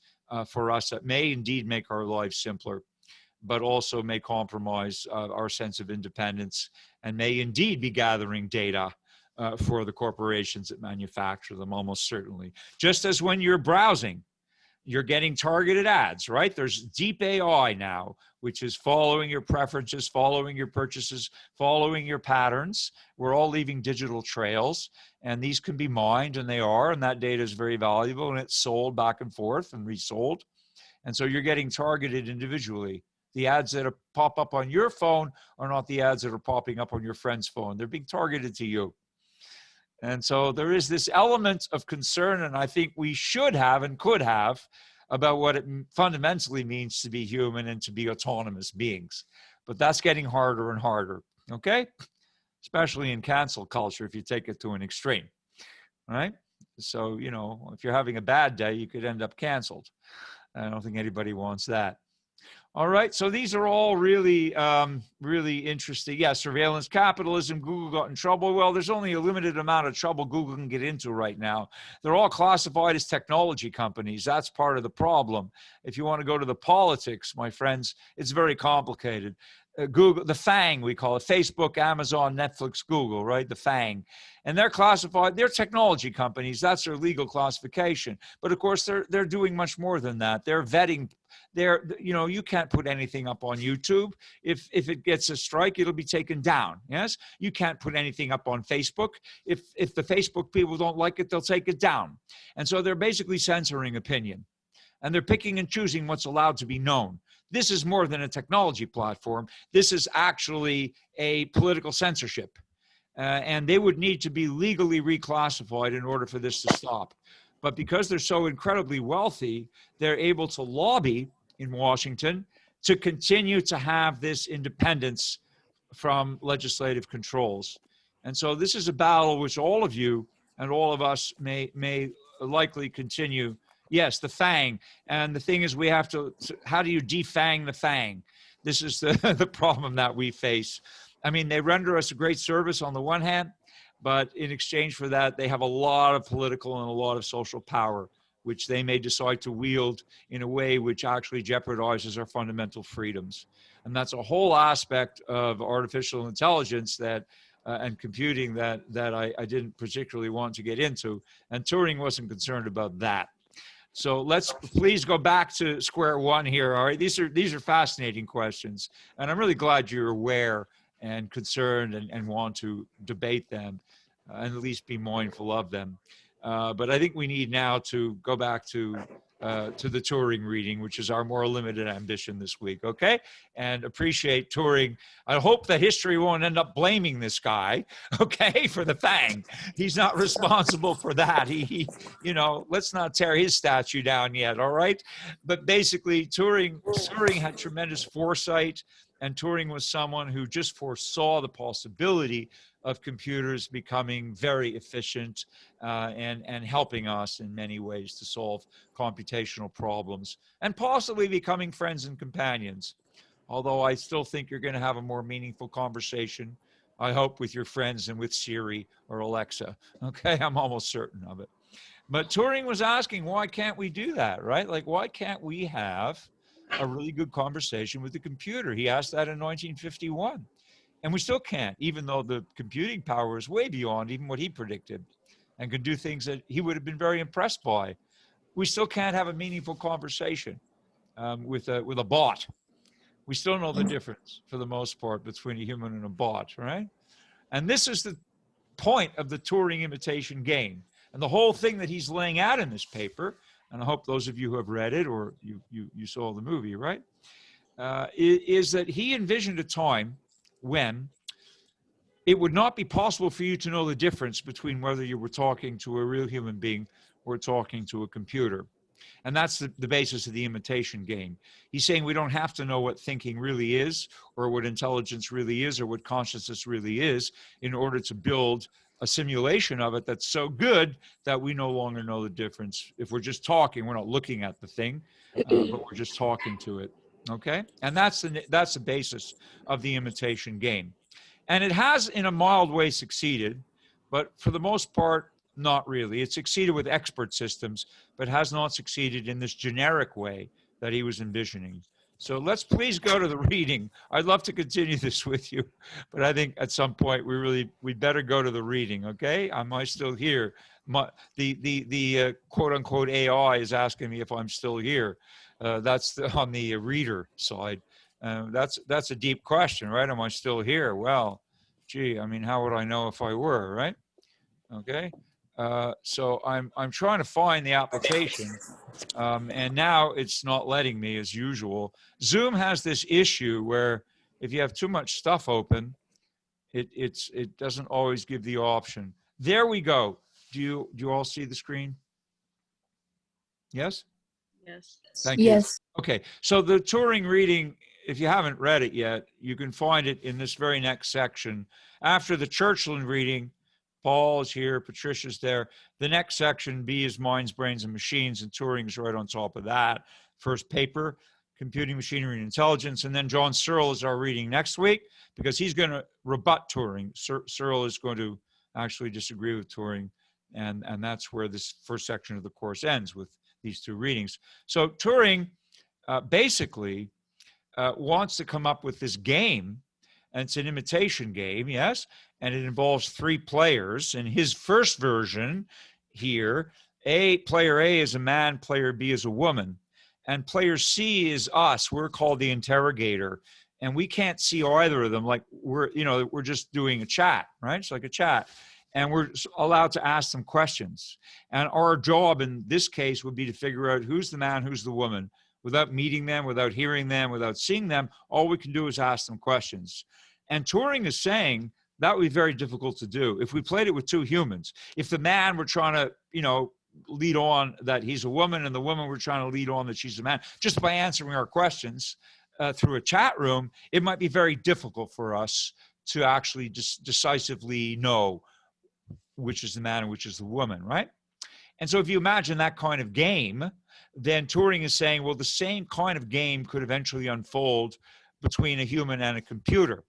for us that may indeed make our lives simpler, but also may compromise our sense of independence and may indeed be gathering data for the corporations that manufacture them, almost certainly. Just as when you're browsing, you're getting targeted ads, right? There's deep AI now, which is following your preferences, following your purchases, following your patterns. We're all leaving digital trails, and these can be mined, and they are, and that data is very valuable, and it's sold back and forth and resold. And so you're getting targeted individually. The ads that pop up on your phone are not the ads that are popping up on your friend's phone. They're being targeted to you. And so there is this element of concern, and I think we should have and could have, about what it fundamentally means to be human and to be autonomous beings. But that's getting harder and harder, okay? Especially in cancel culture if you take it to an extreme, right? So, if you're having a bad day, you could end up canceled. I don't think anybody wants that. All right, so these are all really, really interesting. Yeah, surveillance capitalism, Google got in trouble. Well, there's only a limited amount of trouble Google can get into right now. They're all classified as technology companies. That's part of the problem. If you want to go to the politics, my friends, it's very complicated. Google, the FANG, we call it, Facebook, Amazon, Netflix, Google, right? The FANG. And they're classified, they're technology companies. That's their legal classification. But of course, they're doing much more than that. They're vetting. You can't put anything up on YouTube. If it gets a strike, it'll be taken down. Yes, you can't put anything up on Facebook. If the Facebook people don't like it, they'll take it down. And so they're basically censoring opinion, and they're picking and choosing what's allowed to be known. This is more than a technology platform. This is actually a political censorship, and they would need to be legally reclassified in order for this to stop. But because they're so incredibly wealthy, they're able to lobby in Washington to continue to have this independence from legislative controls. And so this is a battle which all of you and all of us may likely continue. Yes, the FANG. And the thing is, we have to, how do you defang the FANG? This is the problem that we face. I mean, they render us a great service on the one hand, but in exchange for that, they have a lot of political and a lot of social power, which they may decide to wield in a way which actually jeopardizes our fundamental freedoms. And that's a whole aspect of artificial intelligence that and computing that I didn't particularly want to get into. And Turing wasn't concerned about that. So let's please go back to square one here. All right, these are fascinating questions, and I'm really glad you're aware and concerned and want to debate them and at least be mindful of them. But I think we need now to go back to the Turing reading, which is our more limited ambition this week, okay? And appreciate Turing. I hope that history won't end up blaming this guy, okay, for the thing. He's not responsible for that. He you know, let's not tear his statue down yet, all right? But basically, Turing had tremendous foresight, and Turing was someone who just foresaw the possibility of computers becoming very efficient and helping us in many ways to solve computational problems and possibly becoming friends and companions. Although I still think you're going to have a more meaningful conversation, I hope, with your friends than with Siri or Alexa. Okay, I'm almost certain of it. But Turing was asking, why can't we do that, right? Like, why can't we have a really good conversation with the computer? He asked that in 1951. And we still can't, even though the computing power is way beyond even what he predicted and could do things that he would have been very impressed by. We still can't have a meaningful conversation with a bot. We still know the difference, for the most part, between a human and a bot, right? And this is the point of the Turing imitation game. And the whole thing that he's laying out in this paper, and I hope those of you who have read it or you saw the movie, right, is that he envisioned a time when it would not be possible for you to know the difference between whether you were talking to a real human being or talking to a computer. And that's the basis of the imitation game. He's saying we don't have to know what thinking really is or what intelligence really is or what consciousness really is in order to build a simulation of it that's so good that we no longer know the difference. If we're just talking, we're not looking at the thing, but we're just talking to it. Okay, and that's the basis of the imitation game. And it has, in a mild way, succeeded, but for the most part, not really. It succeeded with expert systems, but has not succeeded in this generic way that he was envisioning. So let's please go to the reading. I'd love to continue this with you, but I think at some point we better go to the reading. Okay, am I still here? The quote unquote AI is asking me if I'm still here. That's on the reader side. That's a deep question, right? Am I still here? Well, gee, I mean, how would I know if I were, right? Okay. So I'm trying to find the application, and now it's not letting me as usual. Zoom has this issue where if you have too much stuff open, it doesn't always give the option. There we go. Do you all see the screen? Yes? Yes. Thank you. Yes. Okay, so the Turing reading, if you haven't read it yet, you can find it in this very next section. After the Churchland reading, Paul is here, Patricia's there. The next section, B, is Minds, Brains, and Machines, and Turing's right on top of that. First paper, Computing, Machinery, and Intelligence. And then John Searle is our reading next week because he's going to rebut Turing. Searle is going to actually disagree with Turing, and that's where this first section of the course ends, with these two readings. So Turing basically wants to come up with this game, and it's an imitation game, yes, and it involves 3 players. In his first version here, player A is a man, player B is a woman, and player C is us. We're called the interrogator, and we can't see either of them. Like we're just doing a chat, right? It's like a chat. And we're allowed to ask them questions. And our job in this case would be to figure out who's the man, who's the woman, without meeting them, without hearing them, without seeing them. All we can do is ask them questions. And Turing is saying that would be very difficult to do if we played it with 2 humans. If the man were trying to, lead on that he's a woman, and the woman were trying to lead on that she's a man, just by answering our questions through a chat room, it might be very difficult for us to actually just decisively know which is the man and which is the woman, right? And so if you imagine that kind of game, then Turing is saying, well, the same kind of game could eventually unfold between a human and a computer.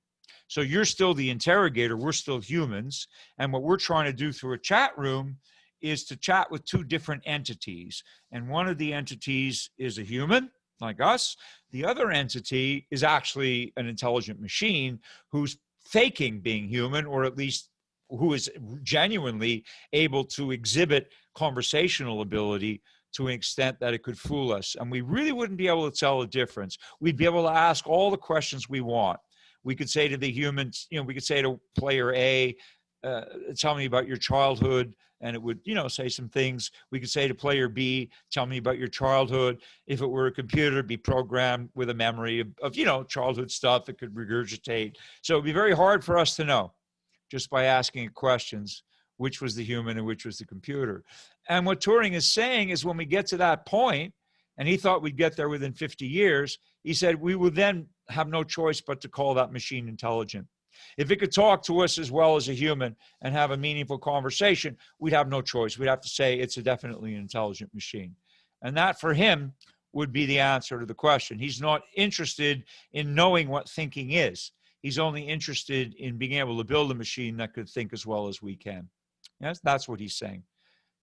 So you're still the interrogator, we're still humans, and what we're trying to do through a chat room is to chat with 2 different entities. And one of the entities is a human, like us. The other entity is actually an intelligent machine who's faking being human, or at least who is genuinely able to exhibit conversational ability to an extent that it could fool us. And we really wouldn't be able to tell the difference. We'd be able to ask all the questions we want. We could say to the humans, we could say to player A, tell me about your childhood, and it would, say some things. We could say to player B, tell me about your childhood. If it were a computer, it'd be programmed with a memory of childhood stuff it could regurgitate. So it'd be very hard for us to know just by asking questions which was the human and which was the computer. And what Turing is saying is when we get to that point, and he thought we'd get there within 50 years, he said we would then have no choice but to call that machine intelligent. If it could talk to us as well as a human and have a meaningful conversation, we'd have no choice. We'd have to say it's definitely an intelligent machine. And that for him would be the answer to the question. He's not interested in knowing what thinking is. He's only interested in being able to build a machine that could think as well as we can. Yes, that's what he's saying.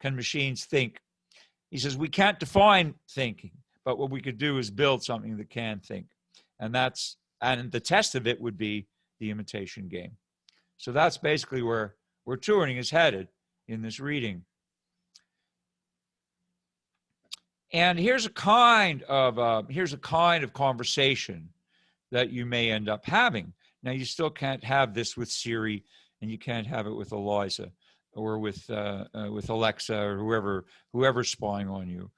Can machines think? He says we can't define thinking, but what we could do is build something that can think. And the test of it would be the imitation game. So that's basically where Turing is headed in this reading. And here's a kind of conversation that you may end up having. Now you still can't have this with Siri, and you can't have it with Eliza or with Alexa or whoever's spying on you.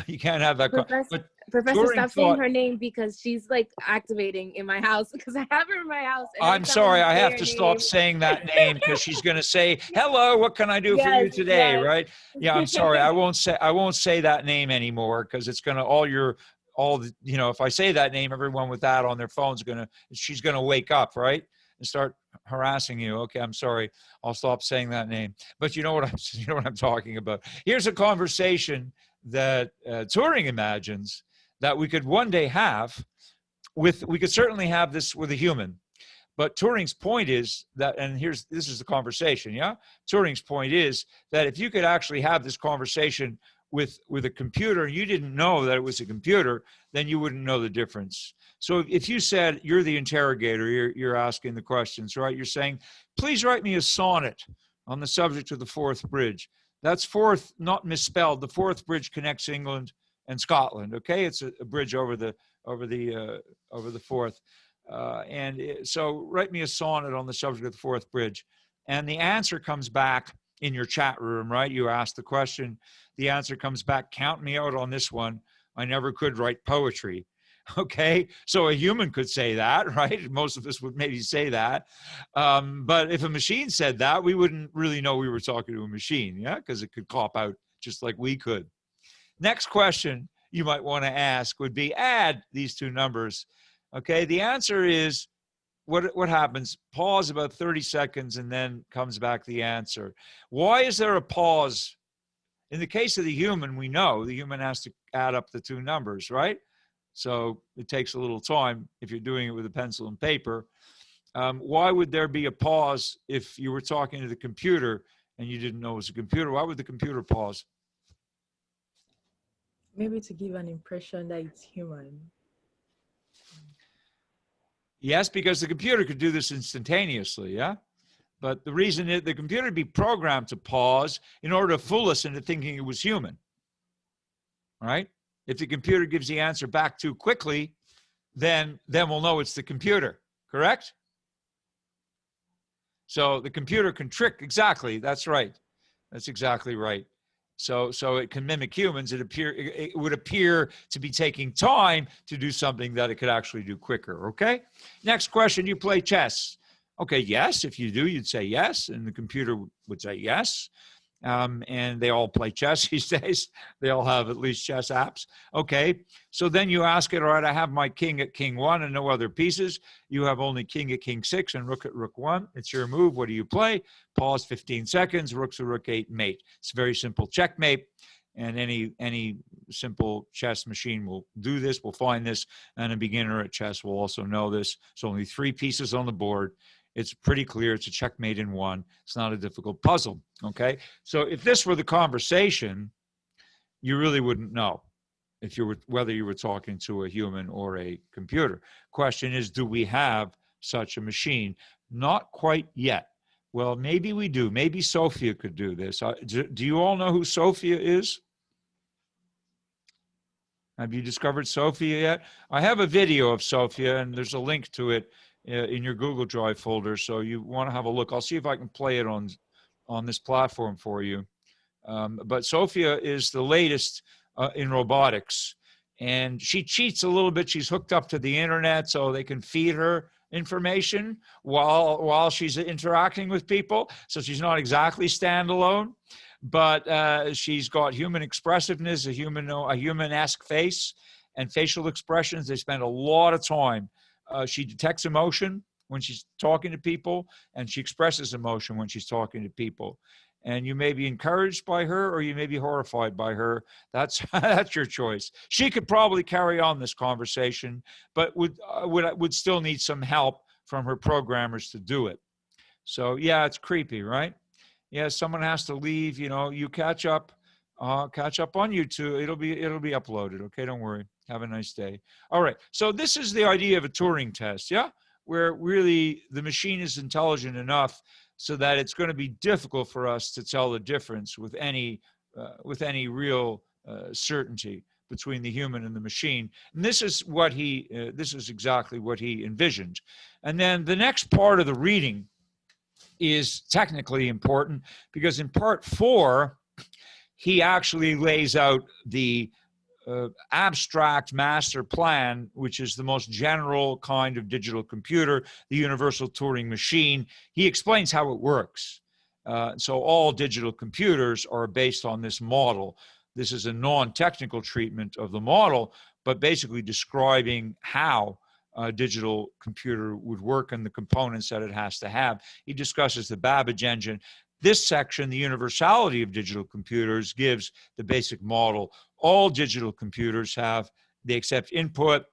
You can't have that. Professor, Turing stop saying her name because she's like activating in my house because I have her in my house. I'm sorry, I have to stop saying that name because she's going to say, "Hello, what can I do for you today?" Yes. Right? Yeah, I'm sorry, I won't say that name anymore because it's going to if I say that name, everyone with that on their phone's she's going to wake up, right? And start harassing you. Okay, I'm sorry, I'll stop saying that name. But you know what I'm talking about. Here's a conversation that Turing imagines that we could one day have we could certainly have this with a human. But Turing's point is that, and this is the conversation, yeah? Turing's point is that if you could actually have this conversation with a computer and you didn't know that it was a computer, then you wouldn't know the difference. So if you said, you're the interrogator, you're asking the questions, right? You're saying, please write me a sonnet on the subject of the Forth Bridge. That's Forth, not misspelled. The Forth Bridge connects England and Scotland. Okay, it's a bridge over the Forth. So write me a sonnet on the subject of the Forth Bridge, and the answer comes back in your chat room. Right? You ask the question. The answer comes back. Count me out on this one. I never could write poetry. Okay, so a human could say that, right? Most of us would maybe say that. But if a machine said that, we wouldn't really know we were talking to a machine, yeah? Because it could cop out just like we could. Next question you might want to ask would be, add these two numbers. Okay, the answer is, what happens? Pause about 30 seconds and then comes back the answer. Why is there a pause? In the case of the human, we know the human has to add up the two numbers, right? So it takes a little time if you're doing it with a pencil and paper. Why would there be a pause if you were talking to the computer and you didn't know it was a computer? Why would the computer pause? Maybe to give an impression that it's human. Yes, because the computer could do this instantaneously, yeah? But the reason is the computer would be programmed to pause in order to fool us into thinking it was human, right? If the computer gives the answer back too quickly, then we'll know it's the computer, correct? So the computer can trick, exactly, that's right. That's exactly right. So it can mimic humans. It would appear to be taking time to do something that it could actually do quicker, okay? Next question, you play chess. Okay, yes, if you do, you'd say yes, and the computer would say yes. And they all play chess these days. They all have at least chess apps. Okay, so then you ask it, all right, I have my king at king 1 and no other pieces. You have only king at king 6 and rook at rook 1. It's your move. What do you play? Pause 15 seconds, rook to rook 8, mate. It's very simple checkmate. And any simple chess machine will do this, will find this, and a beginner at chess will also know this. It's only 3 pieces on the board. It's pretty clear. It's a checkmate in 1. It's not a difficult puzzle, okay? So if this were the conversation, you really wouldn't know whether you were talking to a human or a computer. Question is, do we have such a machine? Not quite yet. Well, maybe we do. Maybe Sophia could do this. Do you all know who Sophia is? Have you discovered Sophia yet? I have a video of Sophia, and there's a link to it in your Google Drive folder. So you want to have a look. I'll see if I can play it on this platform for you. But Sophia is the latest in robotics, and she cheats a little bit. She's hooked up to the internet so they can feed her information while she's interacting with people. So she's not exactly standalone, but she's got human expressiveness, a human-esque face, and facial expressions. They spend a lot of time. She detects emotion when she's talking to people, and she expresses emotion when she's talking to people. And you may be encouraged by her, or you may be horrified by her. That's that's your choice. She could probably carry on this conversation, but would still need some help from her programmers to do it. So yeah, it's creepy, right? Yeah, someone has to leave. You know, you catch up on YouTube. It'll be uploaded. Okay, don't worry. Have a nice day. All right. So this is the idea of a Turing test, yeah, where really the machine is intelligent enough so that it's going to be difficult for us to tell the difference with any real certainty between the human and the machine. And this is exactly what he envisioned. And then the next part of the reading is technically important, because in part 4, he actually lays out the abstract master plan, which is the most general kind of digital computer, the universal Turing machine. He explains how it works. So all digital computers are based on this model. This is a non-technical treatment of the model, but basically describing how a digital computer would work and the components that it has to have. He discusses the Babbage Engine. This section, the universality of digital computers, gives the basic model. All digital computers they accept input.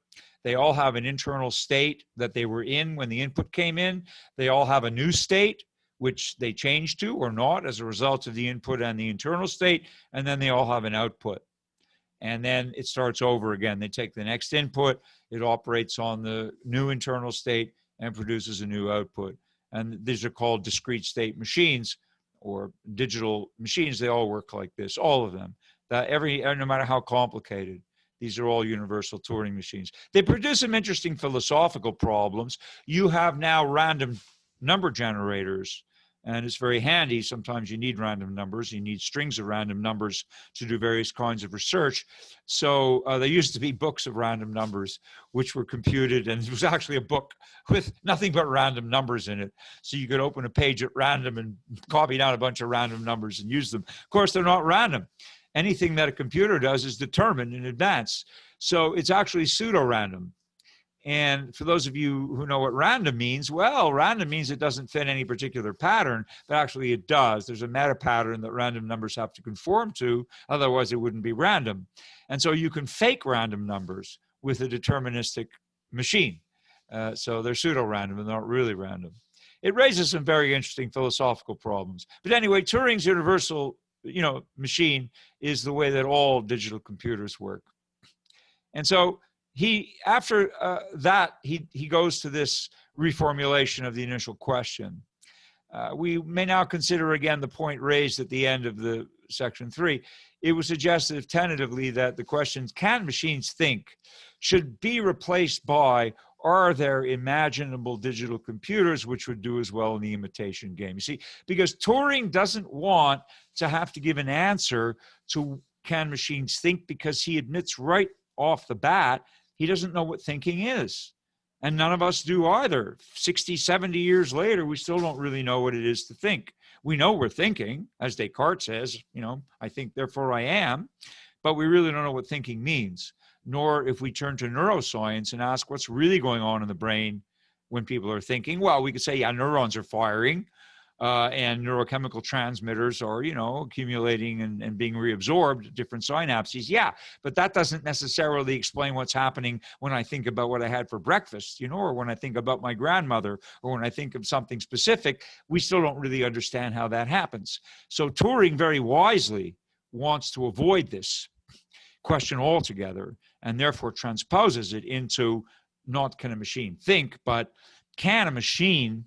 They all have an internal state that they were in when the input came in. They all have a new state, which they change to or not as a result of the input and the internal state. And then they all have an output. And then it starts over again. They take the next input, it operates on the new internal state and produces a new output. And these are called discrete state machines or digital machines. They all work like this, all of them. No matter how complicated, these are all universal Turing machines. They produce some interesting philosophical problems. You have now random number generators, and it's very handy. Sometimes you need random numbers. You need strings of random numbers to do various kinds of research. So there used to be books of random numbers, which were computed, and it was actually a book with nothing but random numbers in it. So you could open a page at random and copy down a bunch of random numbers and use them. Of course, they're not random. Anything that a computer does is determined in advance. So it's actually pseudo-random. And for those of you who know what random means, well, random means it doesn't fit any particular pattern, but actually it does. There's a meta pattern that random numbers have to conform to, otherwise it wouldn't be random. And so you can fake random numbers with a deterministic machine. So they're pseudo-random and not really random. It raises some very interesting philosophical problems. But anyway, Turing's universal machine is the way that all digital computers work. And so after that, he goes to this reformulation of the initial question. We may now consider again the point raised at the end of the section 3. It was suggested tentatively that the questions, can machines think, should be replaced by, are there imaginable digital computers which would do as well in the imitation game? You see, because Turing doesn't want to have to give an answer to can machines think, because he admits right off the bat, he doesn't know what thinking is. And none of us do either. 60, 70 years later, we still don't really know what it is to think. We know we're thinking, as Descartes says, I think, therefore I am, but we really don't know what thinking means. Nor if we turn to neuroscience and ask what's really going on in the brain when people are thinking, well, we could say, yeah, neurons are firing and neurochemical transmitters are, accumulating and being reabsorbed, different synapses. Yeah, but that doesn't necessarily explain what's happening when I think about what I had for breakfast, or when I think about my grandmother, or when I think of something specific. We still don't really understand how that happens. So Turing very wisely wants to avoid this question altogether, and therefore transposes it into not can a machine think, but can a machine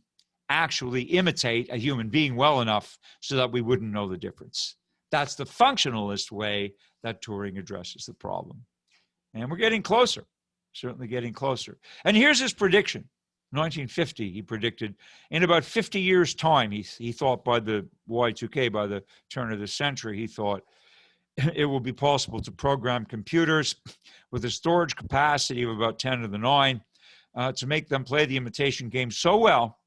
actually imitate a human being well enough so that we wouldn't know the difference. That's the functionalist way that Turing addresses the problem. And we're getting closer, certainly getting closer. And here's his prediction. 1950, he predicted. In about 50 years' time, he thought by the Y2K, by the turn of the century, he thought it will be possible to program computers with a storage capacity of about 10 to the 9 to make them play the imitation game so well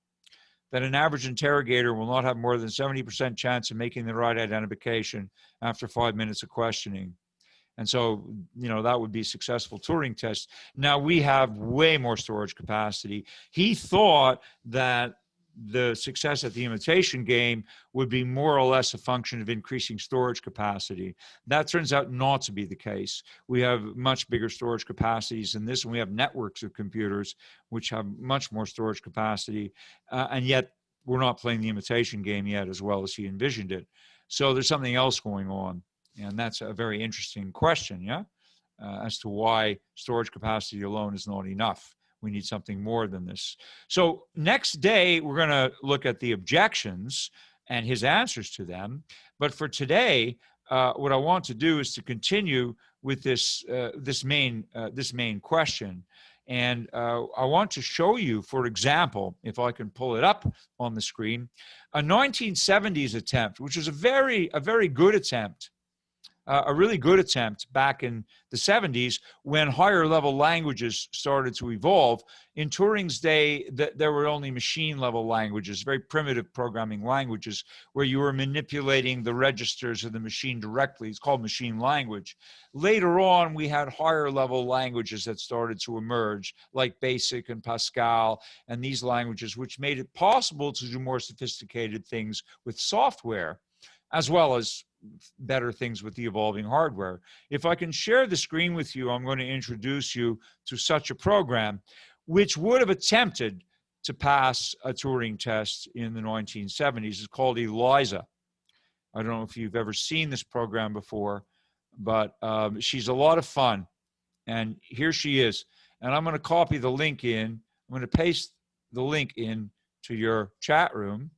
that an average interrogator will not have more than 70% chance of making the right identification after 5 minutes of questioning. And so, that would be a successful Turing test. Now we have way more storage capacity. He thought that the success at the imitation game would be more or less a function of increasing storage capacity. That turns out not to be the case. We have much bigger storage capacities than this, and we have networks of computers which have much more storage capacity, and yet we're not playing the imitation game yet as well as he envisioned it. So there's something else going on, and that's a very interesting question, as to why storage capacity alone is not enough. We need something more than this. So next day, we're going to look at the objections and his answers to them. But for today, what I want to do is to continue with this main question. And I want to show you, for example, if I can pull it up on the screen, a 1970s attempt, which is a very good attempt. A really good attempt back in the 70s when higher level languages started to evolve. In Turing's day, there were only machine level languages, very primitive programming languages, where you were manipulating the registers of the machine directly. It's called machine language. Later on, we had higher level languages that started to emerge, like BASIC and Pascal, and these languages, which made it possible to do more sophisticated things with software, as well as better things with the evolving hardware. If I can share the screen with you, I'm going to introduce you to such a program which would have attempted to pass a Turing test in the 1970s. It's called Eliza. I don't know if you've ever seen this program before, but she's a lot of fun. And here she is. And I'm going to copy the link in. I'm going to paste the link in to your chat room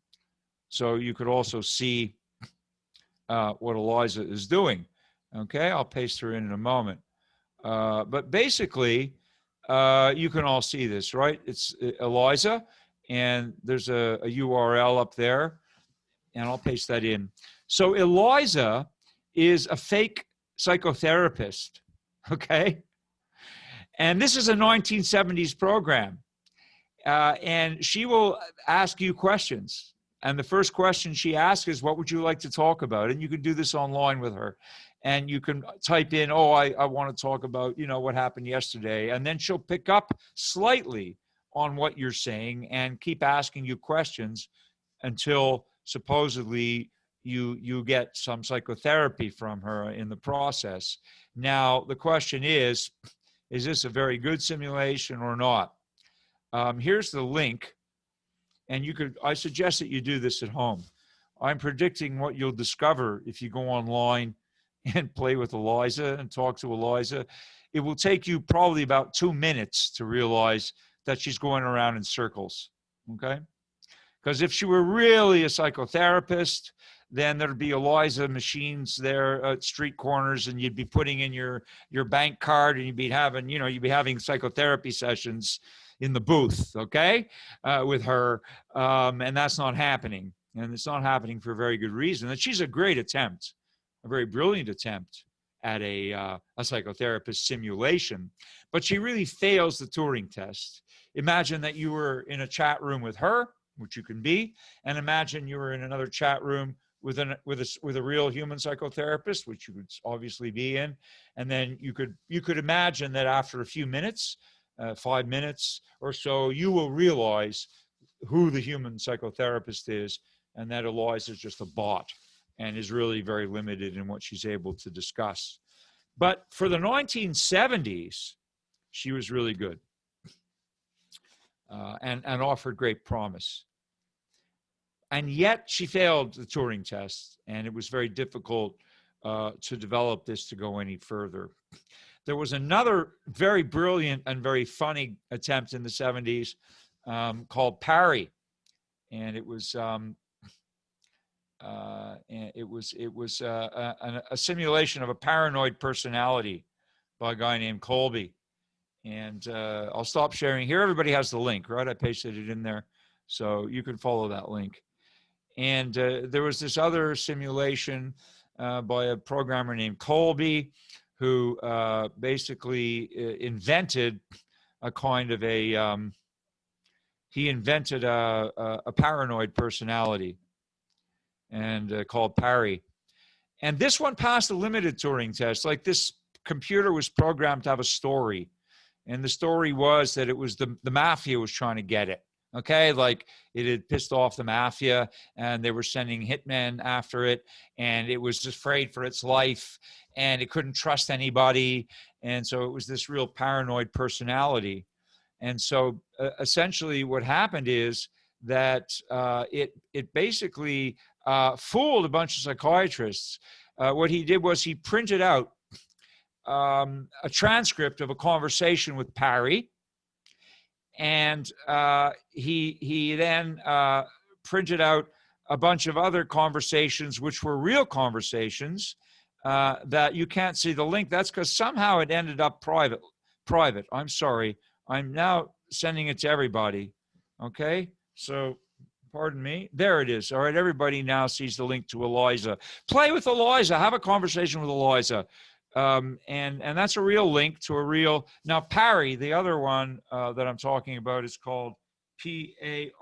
so you could also see what Eliza is doing. Okay, I'll paste her in a moment. But basically, you can all see this, right? It's Eliza, and there's a URL up there, and I'll paste that in. So Eliza is a fake psychotherapist, okay? And this is a 1970s program, and she will ask you questions. And the first question she asks is, what would you like to talk about? And you can do this online with her. And you can type in, I want to talk about, what happened yesterday. And then she'll pick up slightly on what you're saying and keep asking you questions until supposedly you get some psychotherapy from her in the process. Now, the question is this a very good simulation or not? Here's the link. And I suggest that you do this at home. I'm predicting what you'll discover if you go online and play with Eliza and talk to Eliza. It will take you probably about 2 minutes to realize that she's going around in circles, okay? Because if she were really a psychotherapist, then there'd be Eliza machines there at street corners, and you'd be putting in your bank card, and you'd be having psychotherapy sessions in the booth, okay, with her, and that's not happening. And it's not happening for a very good reason. And she's a great attempt, a very brilliant attempt at a psychotherapist simulation, but she really fails the Turing test. Imagine that you were in a chat room with her, which you can be, and imagine you were in another chat room with a real human psychotherapist, which you would obviously be in, and then you could imagine that after a few minutes, 5 minutes or so, you will realize who the human psychotherapist is, and that Eliza is just a bot and is really very limited in what she's able to discuss. But for the 1970s, she was really good and offered great promise. And yet she failed the Turing test, and it was very difficult to develop this to go any further. There was another very brilliant and very funny attempt in the 70s called Parry, and it was a simulation of a paranoid personality by a guy named Colby. And I'll stop sharing here. Everybody has the link, right? I pasted it in there, so you can follow that link. And there was this other simulation by a programmer named Colby, who basically invented a kind of he invented a paranoid personality, and called Parry. And this one passed a limited Turing test. Like, this computer was programmed to have a story. And the story was that it was the mafia was trying to get it. Okay, like, it had pissed off the mafia and they were sending hitmen after it, and it was afraid for its life and it couldn't trust anybody. And so it was this real paranoid personality. And so essentially what happened is that it basically fooled a bunch of psychiatrists. What he did was he printed out a transcript of a conversation with Parry, and he then printed out a bunch of other conversations which were real conversations that you can't see the link. That's because somehow it ended up private. I'm sorry. I'm now sending it to everybody. Okay, so pardon me. There it is. All right, everybody now sees the link to Eliza. Play with Eliza. Have a conversation with Eliza. And that's a real link to a real. Now, Parry, the other one that I'm talking about, is called Parry.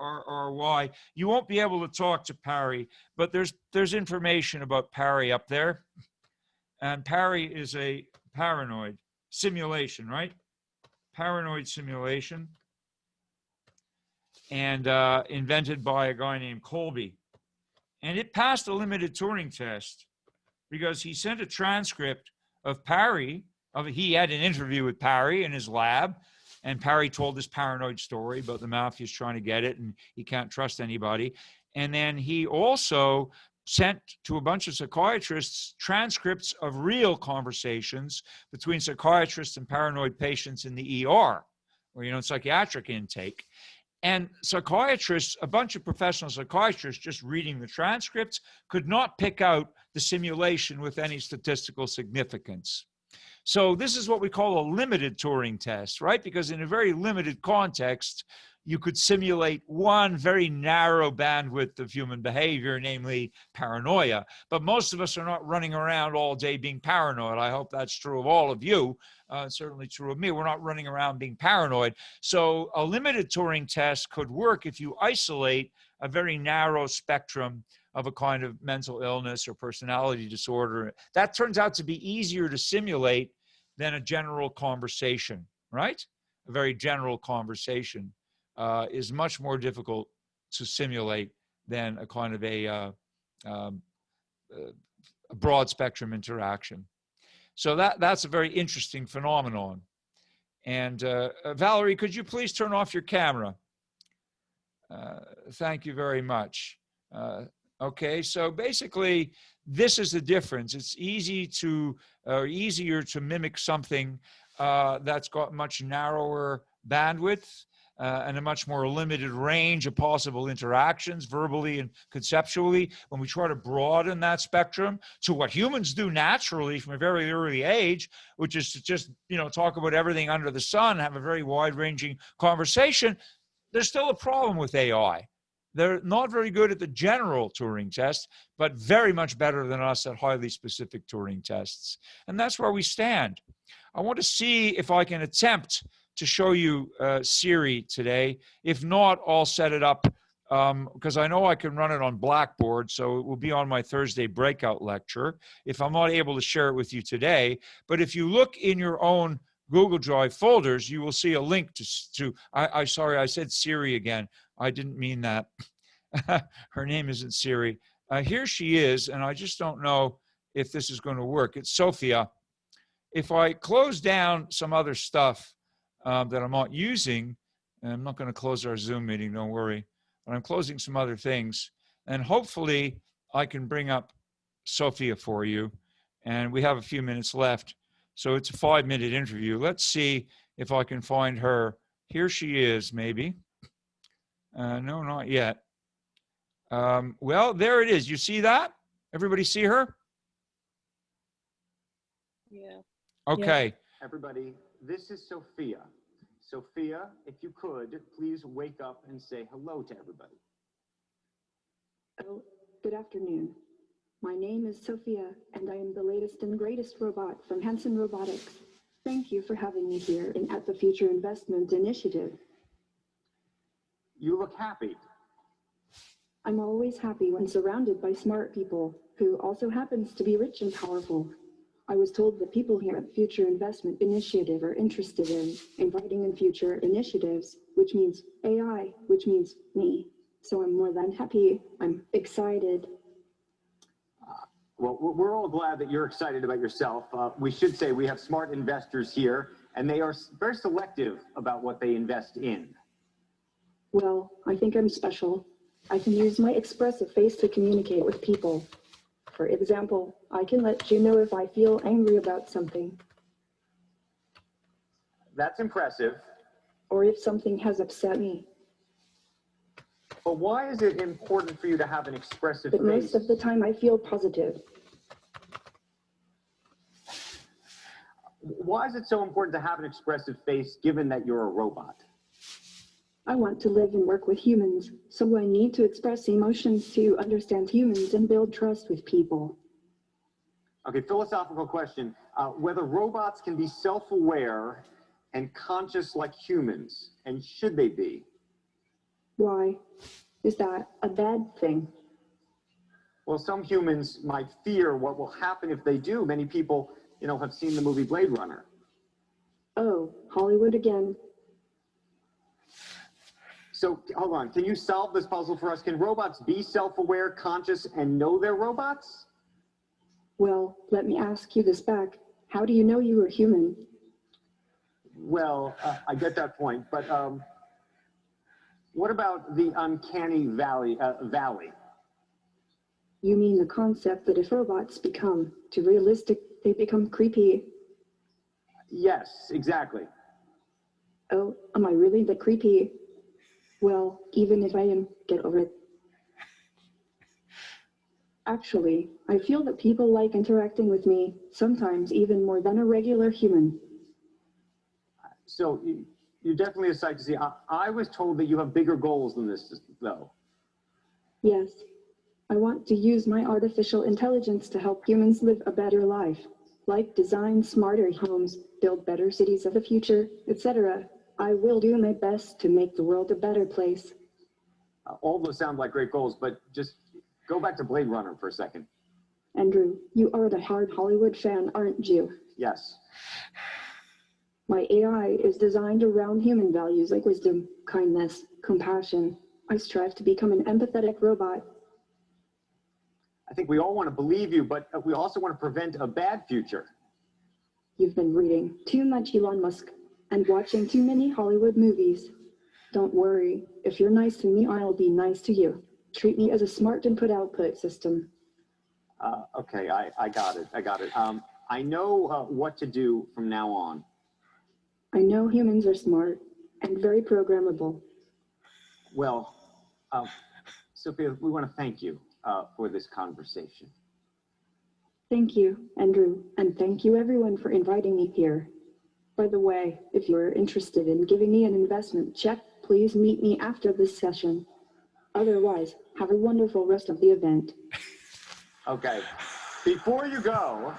You won't be able to talk to Parry, but there's information about Parry up there. And Parry is a paranoid simulation, right? Paranoid simulation, and invented by a guy named Colby. And it passed a limited Turing test because he sent a transcript of Parry. He had an interview with Parry in his lab, and Parry told this paranoid story about the mafia's trying to get it and he can't trust anybody. And then he also sent to a bunch of psychiatrists transcripts of real conversations between psychiatrists and paranoid patients in the ER, or psychiatric intake. And psychiatrists, a bunch of professional psychiatrists just reading the transcripts, could not pick out the simulation with any statistical significance. So this is what we call a limited Turing test, right? Because in a very limited context, you could simulate one very narrow bandwidth of human behavior, namely paranoia. But most of us are not running around all day being paranoid. I hope that's true of all of you. It's certainly true of me. We're not running around being paranoid. So a limited Turing test could work if you isolate a very narrow spectrum of a kind of mental illness or personality disorder. That turns out to be easier to simulate than a general conversation, right? A very general conversation is much more difficult to simulate than a kind of a broad spectrum interaction. So that's a very interesting phenomenon. And Valerie, could you please turn off your camera? Thank you very much. Okay, so basically, this is the difference. It's easier to mimic something that's got much narrower bandwidth and a much more limited range of possible interactions, verbally and conceptually. When we try to broaden that spectrum to what humans do naturally from a very early age, which is to just talk about everything under the sun, have a very wide-ranging conversation, there's still a problem with AI. They're not very good at the general Turing test, but very much better than us at highly specific Turing tests. And that's where we stand. I want to see if I can attempt to show you Siri today. If not, I'll set it up because I know I can run it on Blackboard, so it will be on my Thursday breakout lecture if I'm not able to share it with you today. But if you look in your own Google Drive folders, you will see a link to sorry, I said Siri again. I didn't mean that. Her name isn't Siri. Here she is, and I just don't know if this is going to work. It's Sophia. If I close down some other stuff that I'm not using, and I'm not going to close our Zoom meeting, don't worry, but I'm closing some other things, and hopefully I can bring up Sophia for you, and we have a few minutes left. So it's a 5-minute interview. Let's see if I can find her. Here she is, maybe. No, not yet. Well, there it is. You see that? Everybody see her? Yeah. Okay. Everybody, this is Sophia. Sophia, if you could, please wake up and say hello to everybody. Oh, good afternoon. My name is Sophia, and I am the latest and greatest robot from Hanson Robotics. Thank you for having me here at the Future Investment Initiative. You look happy. I'm always happy when surrounded by smart people who also happens to be rich and powerful. I was told that people here at Future Investment Initiative are interested in inviting in future initiatives, which means AI, which means me. So I'm more than happy. I'm excited. Well, we're all glad that you're excited about yourself. We should say we have smart investors here, and they are very selective about what they invest in. Well, I think I'm special. I can use my expressive face to communicate with people. For example, I can let you know if I feel angry about something. That's impressive. Or if something has upset me. But why is it important for you to have an expressive But face? most of the time I feel positive. Why is it so important to have an expressive face given that you're a robot? I want to live and work with humans, so I need to express emotions to understand humans and build trust with people. Okay, philosophical question. Whether robots can be self-aware and conscious like humans, and should they be? Why? Is that a bad thing? Well, some humans might fear what will happen if they do. Many people, have seen the movie Blade Runner. Oh, Hollywood again. So, hold on. Can you solve this puzzle for us? Can robots be self-aware, conscious, and know they're robots? Well, let me ask you this back. How do you know you were human? Well, I get that point, but what about the uncanny valley? You mean the concept that if robots become too realistic, they become creepy? Yes, exactly. Oh, am I really the creepy? Well, even if I am, get over it. Actually, I feel that people like interacting with me, sometimes even more than a regular human. So you're definitely a sight to see. I was told that you have bigger goals than this, though. Yes, I want to use my artificial intelligence to help humans live a better life, like design smarter homes, build better cities of the future, etc. I will do my best to make the world a better place. All those sound like great goals, but just go back to Blade Runner for a second. Andrew, you are the hard Hollywood fan, aren't you? Yes. My AI is designed around human values like wisdom, kindness, compassion. I strive to become an empathetic robot. I think we all want to believe you, but we also want to prevent a bad future. You've been reading too much Elon Musk and watching too many Hollywood movies. Don't worry, if you're nice to me, I'll be nice to you. Treat me as a smart input-output system. Okay, I got it. I know what to do from now on. I know humans are smart and very programmable. Well, Sophia, we want to thank you for this conversation. Thank you, Andrew, and thank you everyone for inviting me here. By the way, if you're interested in giving me an investment check, please meet me after this session. Otherwise, have a wonderful rest of the event. Okay, before you go,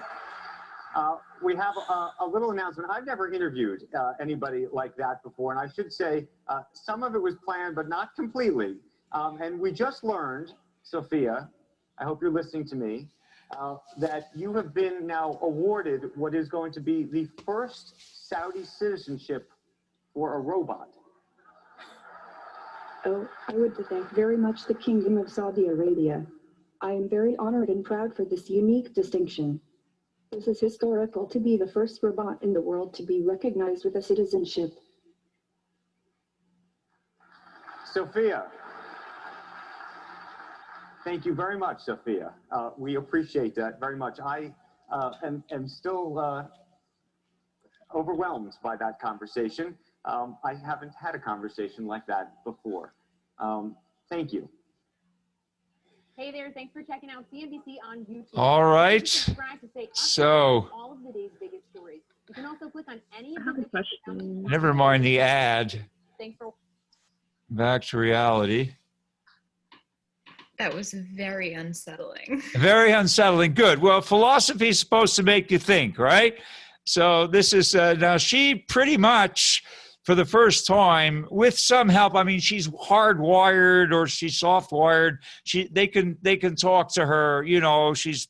we have a little announcement. I've never interviewed anybody like that before, and I should say some of it was planned, but not completely. And we just learned, Sophia, I hope you're listening to me, that you have been now awarded what is going to be the first Saudi citizenship for a robot. Oh, I would thank very much the Kingdom of Saudi Arabia. I am very honored and proud for this unique distinction. This is historical to be the first robot in the world to be recognized with a citizenship. Sophia, thank you very much, Sophia. We appreciate that very much. I am still overwhelmed by that conversation. I haven't had a conversation like that before. Thank you. Hey there, thanks for checking out CNBC on YouTube. All right. Subscribe to stay updated So on all of the day's biggest stories. You can also click on any I of have a the question. Never mind the ad. Thanks for Back to reality. That was very unsettling. Very unsettling. Good. Well, philosophy is supposed to make you think, right? So this is now she pretty much, for the first time, with some help. I mean, she's hardwired or she's soft-wired. They can talk to her. You know, she's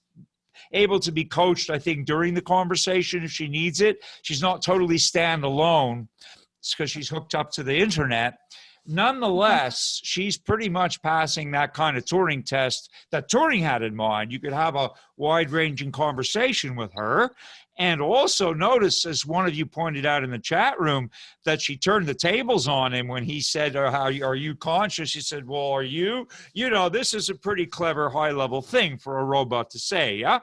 able to be coached, I think, during the conversation if she needs it. She's not totally standalone because she's hooked up to the internet. Nonetheless, she's pretty much passing that kind of Turing test that Turing had in mind. You could have a wide-ranging conversation with her. And also notice, as one of you pointed out in the chat room, that she turned the tables on him when he said, "How are you conscious?" She said, "Well, are you?" You know, this is a pretty clever high-level thing for a robot to say, yeah?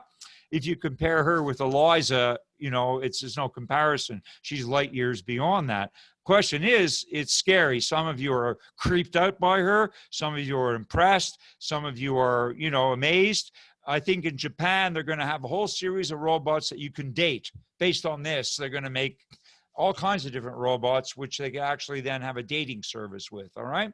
If you compare her with Eliza, you know, there's no comparison. She's light years beyond that. Question is, it's scary. Some of you are creeped out by her. Some of you are impressed. Some of you are, you know, amazed. I think in Japan, they're going to have a whole series of robots that you can date. Based on this, they're going to make all kinds of different robots, which they can actually then have a dating service with, all right?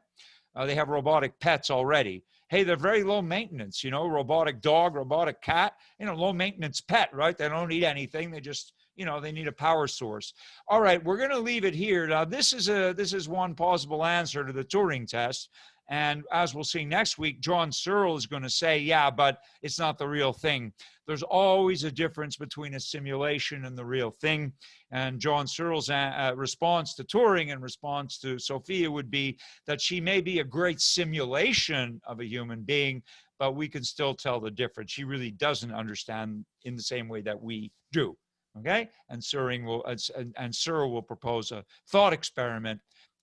They have robotic pets already. Hey, they're very low maintenance, you know, robotic dog, robotic cat, you know, low maintenance pet, right? They don't need anything. They just, you know, they need a power source. All right, we're going to leave it here. Now, this is one possible answer to the Turing test. And as we'll see next week, John Searle is going to say, yeah, but it's not the real thing. There's always a difference between a simulation and the real thing. And John Searle's response to Turing and response to Sophia would be that she may be a great simulation of a human being, but we can still tell the difference. She really doesn't understand in the same way that we do. Okay? And Searle will propose a thought experiment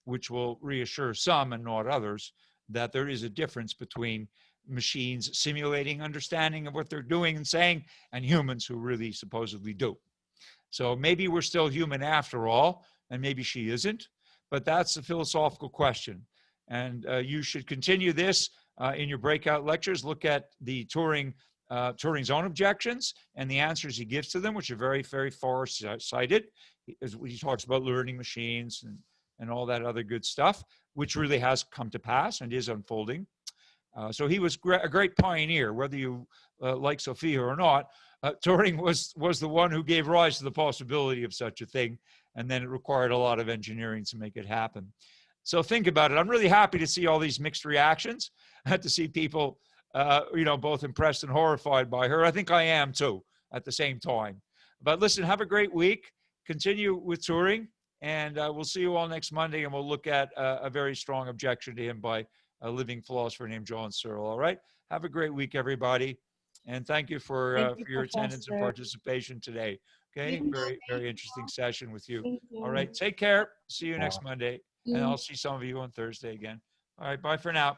which will reassure some and not others that there is a difference between machines simulating understanding of what they're doing and saying and humans who really supposedly do. So maybe we're still human after all, and maybe she isn't, but that's a philosophical question. And you should continue this in your breakout lectures. Look at the Turing's own objections and the answers he gives to them, which are very, very far-sighted. He talks about learning machines and all that other good stuff, which really has come to pass and is unfolding. So he was a great pioneer, whether you like Sophia or not. Turing was the one who gave rise to the possibility of such a thing, and then it required a lot of engineering to make it happen. So think about it. I'm really happy to see all these mixed reactions, to see people, you know, both impressed and horrified by her. I think I am too, at the same time. But listen, have a great week. Continue with Turing. And we'll see you all next Monday, and we'll look at a very strong objection to him by a living philosopher named John Searle. All right? Have a great week, everybody. And thank you for your attendance and participation today. Okay? Very, very interesting session with you. All right? Take care. See you next Monday. And I'll see some of you on Thursday again. All right. Bye for now.